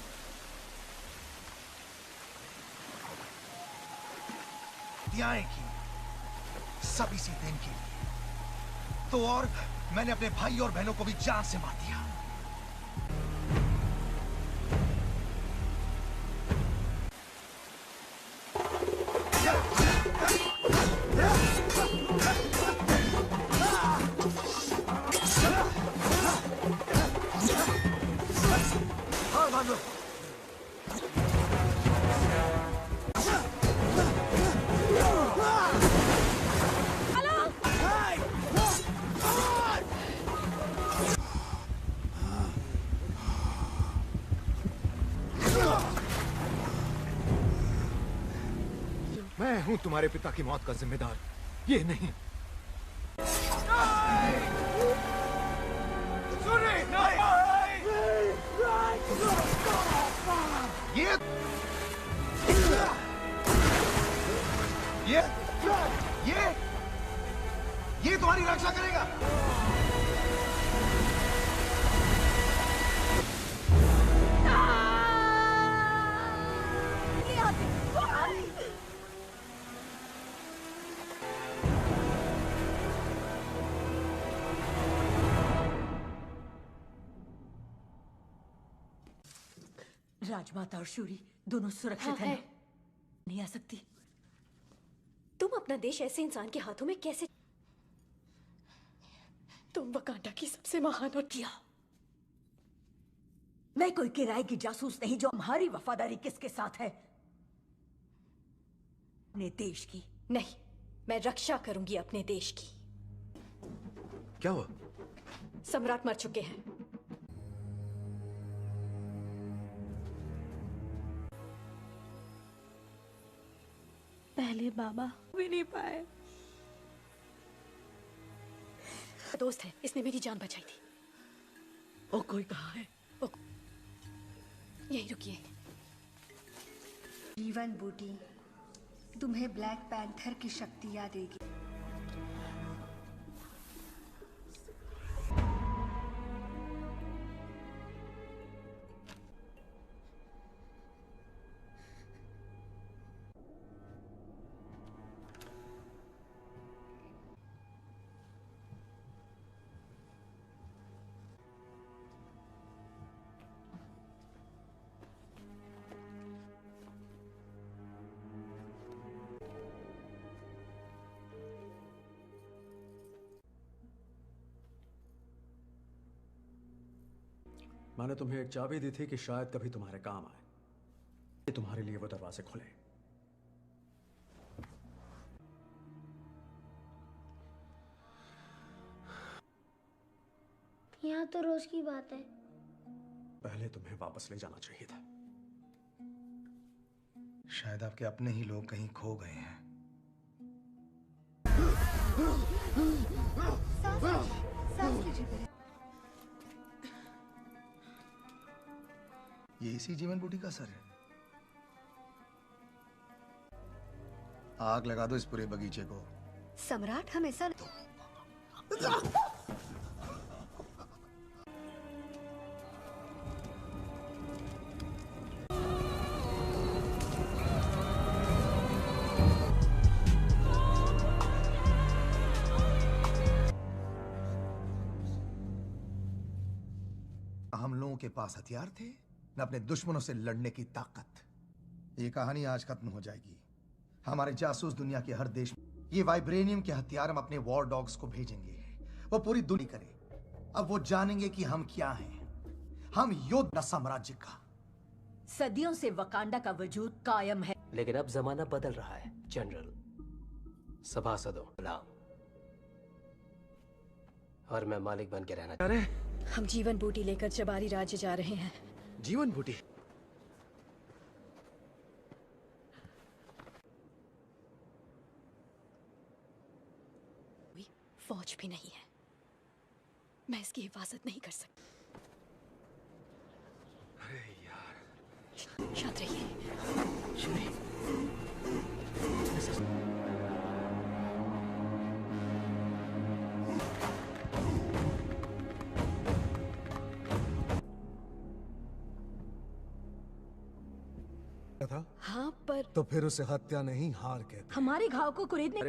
की सब इसी दिन के लिए। तो और मैंने अपने भाई और बहनों को भी जान से मार दिया। मैं हूं तुम्हारे पिता की मौत का जिम्मेदार, ये नहीं। सुनिए! ये तुम्हारी रक्षा करेगा। राजमाता और शूरी दोनों सुरक्षित हाँ, हैं। है। नहीं आ सकती। तुम अपना देश ऐसे इंसान के हाथों में कैसे? तुम वकांडा की सबसे महान और किया। मैं कोई किराए की जासूस नहीं जो हमारी वफादारी किसके साथ है? अपने देश की। नहीं, मैं रक्षा करूंगी अपने देश की। क्या हुआ? सम्राट मर चुके हैं। पहले बाबा भी नहीं पाए। दोस्त है, इसने मेरी जान बचाई थी। वो कोई कहाँ है? यहीं रुकिए। जीवन बूटी तुम्हें ब्लैक पैंथर की शक्तियां देगी। मैंने तुम्हें एक चाबी दी थी कि शायद कभी तुम्हारे काम आए। ये तुम्हारे लिए वो दरवाजे खुले। यहाँ तो रोज की बात है। पहले तुम्हें वापस ले जाना चाहिए था। शायद आपके अपने ही लोग कहीं खो गए हैं। सांस लीजिए। ये इसी जीवन बूटी का सर है। आग लगा दो इस पूरे बगीचे को। सम्राट हमेशा हम लोगों के पास हथियार थे न अपने दुश्मनों से लड़ने की ताकत। ये कहानी आज खत्म हो जाएगी। हमारे जासूस दुनिया के हर देश में ये वाइब्रेनियम के हथियार हम अपने वॉर डॉग्स को भेजेंगे। वो पूरी दुनिया करे। अब वो जानेंगे कि हम क्या हैं। हम योद्धा साम्राज्य का। सदियों से वकांडा का वजूद कायम है। लेकिन अब जमाना बदल रहा है जनरल। सभासदों गुलाम और मैं मालिक बन के रहना। अरे हम जीवन बूटी लेकर जबारी राज्य जा रहे हैं। जीवन बूटी? फौज भी नहीं है। मैं इसकी हिफाजत नहीं कर सकती। अरे यार। शांत रहिए। था? हाँ पर तो फिर उसे हत्या नहीं हार कहते। हमारे घाव को कुरेदने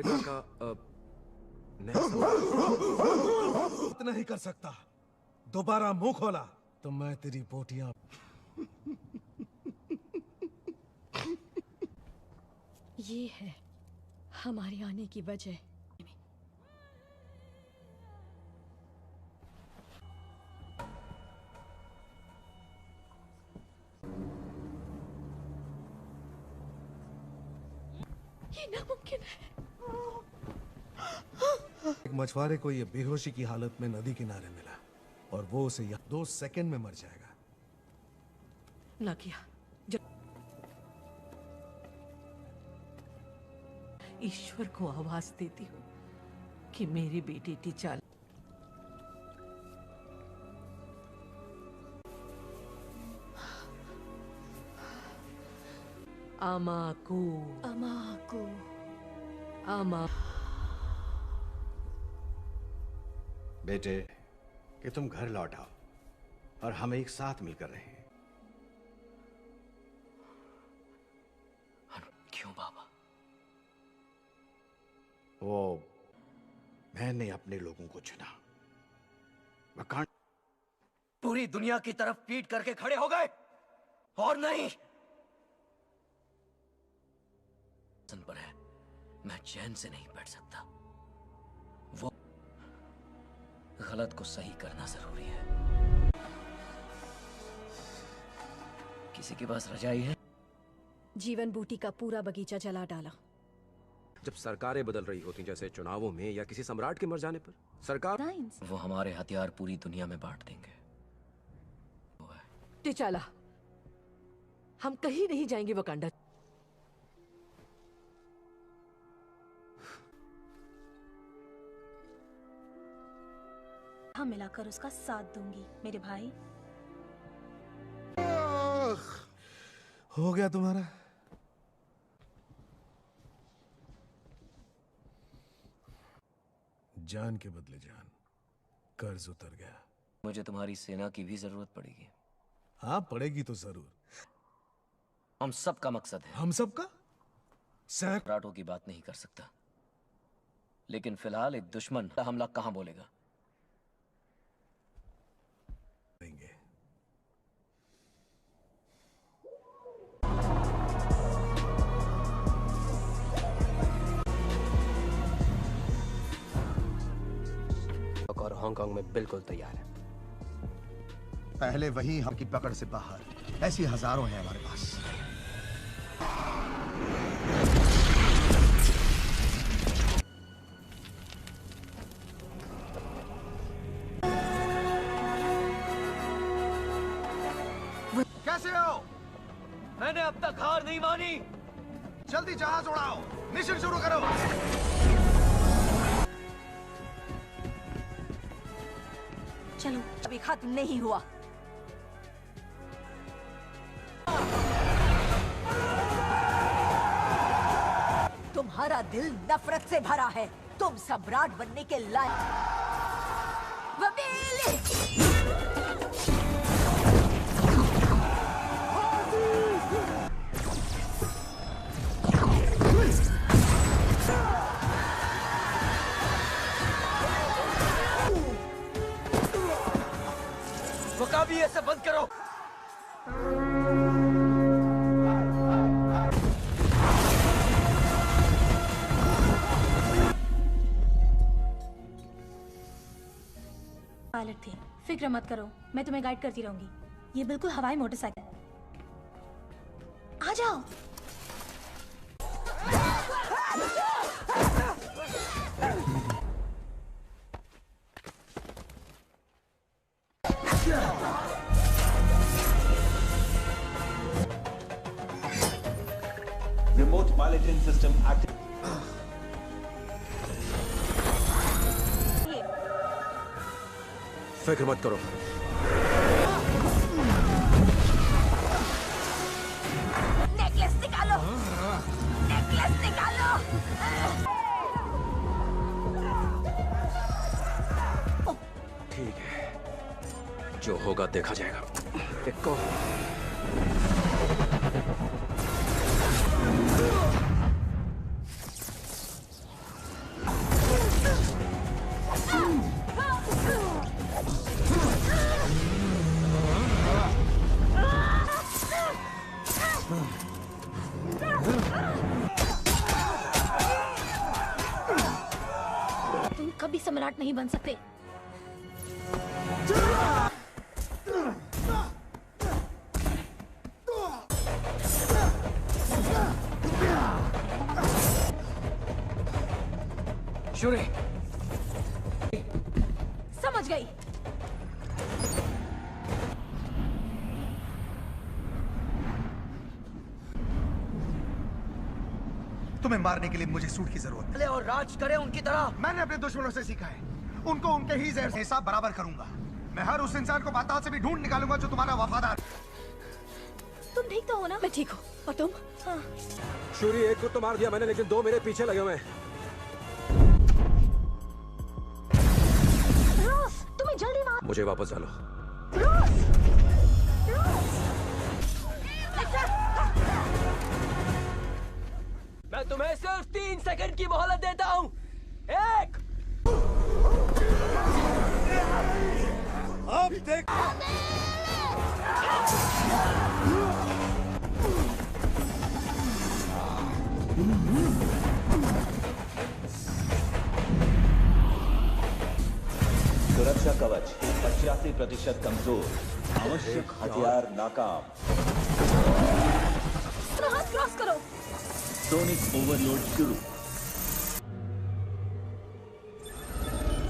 इतना ही कर सकता। दोबारा मुंह खोला तो मैं तेरी बोटियां। ये है हमारे आने की वजह। ये नामुमकिन है। एक मछुआरे को ये बेहोशी की हालत में नदी किनारे मिला और वो उसे 2 सेकंड में मर जाएगा। ना किया। ईश्वर को आवाज देती हूँ कि मेरी बेटी टिचाला अमाकू अमाकू अमा बेटे कि तुम घर लौट आओ और हम एक साथ मिलकर रहें। क्यों बाबा? वो मैंने अपने लोगों को चुना। वकांड पूरी दुनिया की तरफ पीट करके खड़े हो गए और नहीं पर है। मैं चैन से नहीं बैठ सकता। वो गलत को सही करना जरूरी है। किसी के पास रजाई है? जीवन बूटी का पूरा बगीचा जला डाला। जब सरकारें बदल रही होती जैसे चुनावों में या किसी सम्राट के मर जाने पर सरकार वो हमारे हथियार पूरी दुनिया में बांट देंगे। टिचाला, हम कहीं नहीं जाएंगे वकांडा। हाँ, मिलाकर उसका साथ दूंगी मेरे भाई। हो गया तुम्हारा? जान के बदले जान, कर्ज उतर गया। मुझे तुम्हारी सेना की भी जरूरत पड़ेगी। हाँ, पड़ेगी तो जरूर। हम सब का मकसद है। हम सब का? सम्राटों की बात नहीं कर सकता, लेकिन फिलहाल एक दुश्मन का हमला कहां बोलेगा? और हांगकांग में बिल्कुल तैयार है। पहले वही हम की पकड़ से बाहर। ऐसी हजारों हैं हमारे पास। कैसे हो? मैंने अब तक हार नहीं मानी। जल्दी जहाज उड़ाओ, मिशन शुरू करो। चलो, अभी खत्म नहीं हुआ। तुम्हारा दिल नफरत से भरा है। तुम सम्राट बनने के लायक। वकाबी, ऐसे बंद करो। पायलट थे, फिक्र मत करो, मैं तुम्हें गाइड करती रहूंगी। ये बिल्कुल हवाई मोटरसाइकिल। आ जाओ। Remote piloting system active. फिक्र मत करो। नेकलेस निकालो। नेकलेस निकालो। ठीक है, जो होगा देखा जाएगा। देखो। तुम कभी सम्राट नहीं बन सकते। शूरी, समझ गई। तुम्हें मारने के लिए मुझे सूट की जरूरत है। और राज करे उनकी तरह। मैंने अपने दुश्मनों से सीखा है, उनको उनके ही जहर से हिसाब बराबर करूंगा। मैं हर उस इंसान को पाताल से भी ढूंढ निकालूंगा जो तुम्हारा वफादार। तुम ठीक तो हो ना? मैं ठीक हूँ। और तुम? हाँ। शूरी, एक को तो मार दिया मैंने, लेकिन 2 मेरे पीछे लगे हुए हैं। रोज, तुम्हें जल्दी मार। मुझे वापस डालो। रोज, मैं तुम्हें सिर्फ 3 सेकंड की मोहलत देता हूँ। 1। अब देख। सुरक्षा कवच 85% कमजोर, आवश्यक हथियार नाकाम। हाथ क्रॉस करो। सोनिक ओवरलोड शुरू।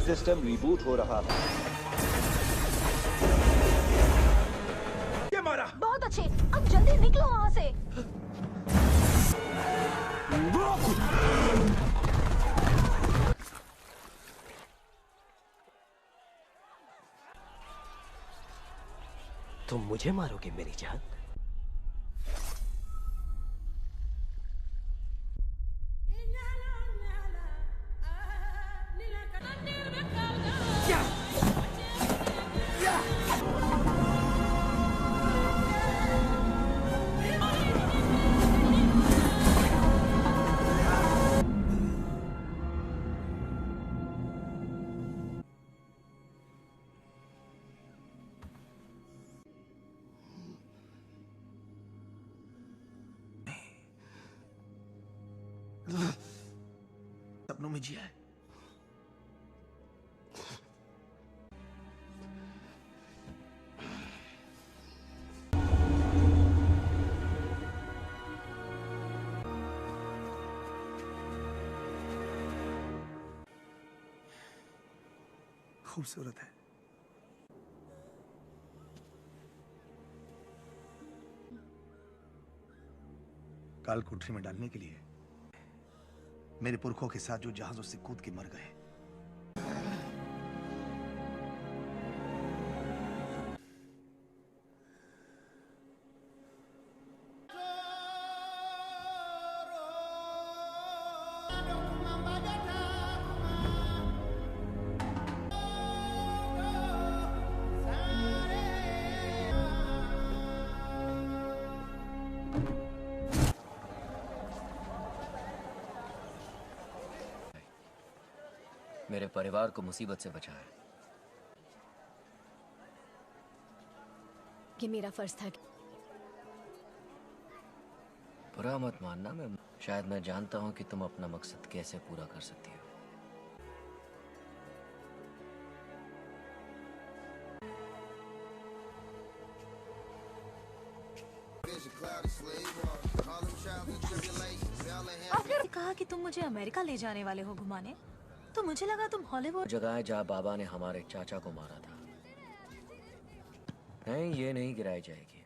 सिस्टम रिबूट हो रहा है। ये मारा। बहुत अच्छे, अब जल्दी निकलो वहाँ से। तुम मुझे मारोगे मेरी जान? सपनों में जिया है। खूबसूरत है। काल कोठरी में डालने के लिए मेरे पुरखों के साथ जो जहाजों से कूद के मर गए। मेरे परिवार को मुसीबत से बचाया। ये मेरा फर्ज था। बुरा मत मानना, शायद मैं जानता हूं कि तुम अपना मकसद कैसे पूरा कर सकती हो। आपने कहा कि तुम मुझे अमेरिका ले जाने वाले हो घुमाने, तो मुझे लगा तुम हॉलीवुड। जगह है जहाँ बाबा ने हमारे चाचा को मारा था। नहीं, ये नहीं गिराई जाएगी।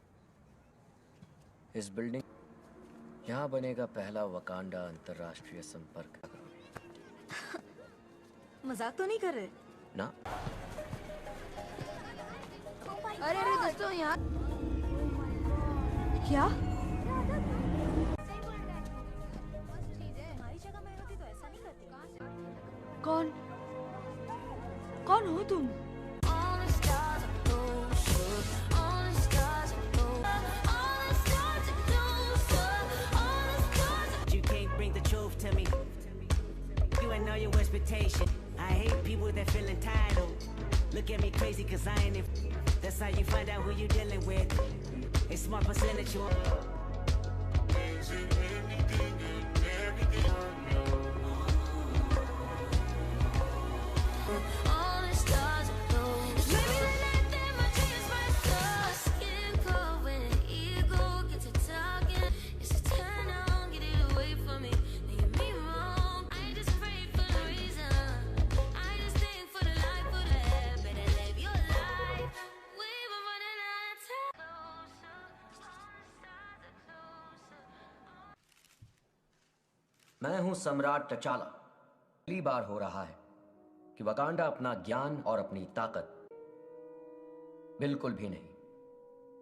इस बिल्डिंग यहाँ बनेगा पहला वकांडा अंतरराष्ट्रीय संपर्क। मजाक तो नहीं कर रहे ना? अरे दोस्तों, यहाँ क्या? कौन कौन हो तुम? You can't bring the truth to me. You ain't know your expectation. I hate people that feel entitled. Look at me crazy cause I ain't in. That's how you find out who you dealing with. A small percentage you मैं हूं सम्राट टचाला। पहली बार हो रहा है कि Wakanda अपना ज्ञान और अपनी ताकत बिल्कुल भी नहीं।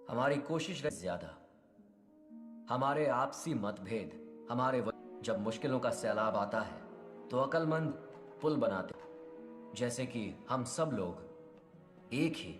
हमारी कोशिश रहे ज्यादा, हमारे आपसी मतभेद, जब मुश्किलों का सैलाब आता है तो अक्लमंद पुल बनाते, जैसे कि हम सब लोग एक ही।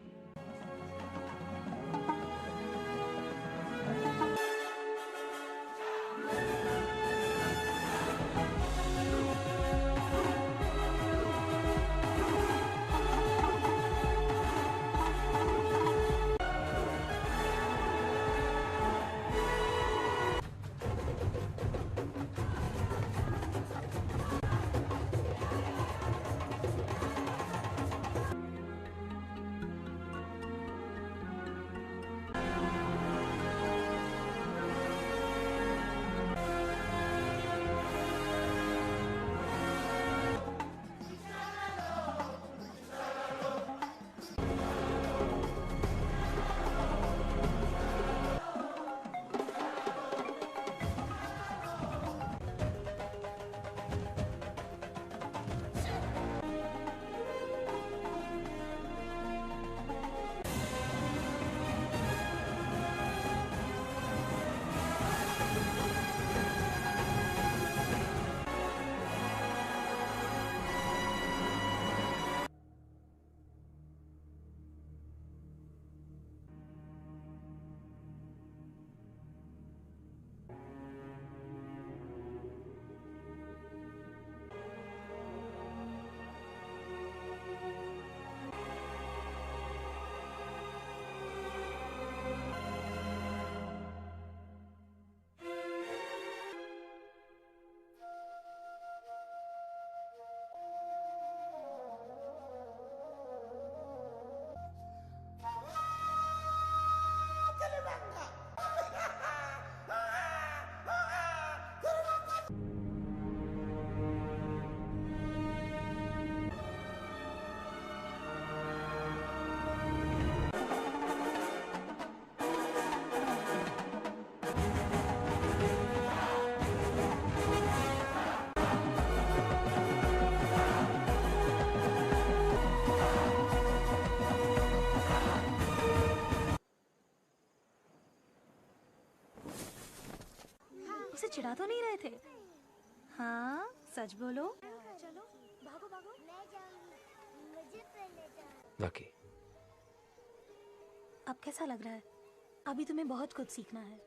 उसे चिढ़ा तो नहीं रहे थे? हाँ, सच बोलो। चलो, भागो भागो। वाकई। अब कैसा लग रहा है? अभी तुम्हें बहुत कुछ सीखना है।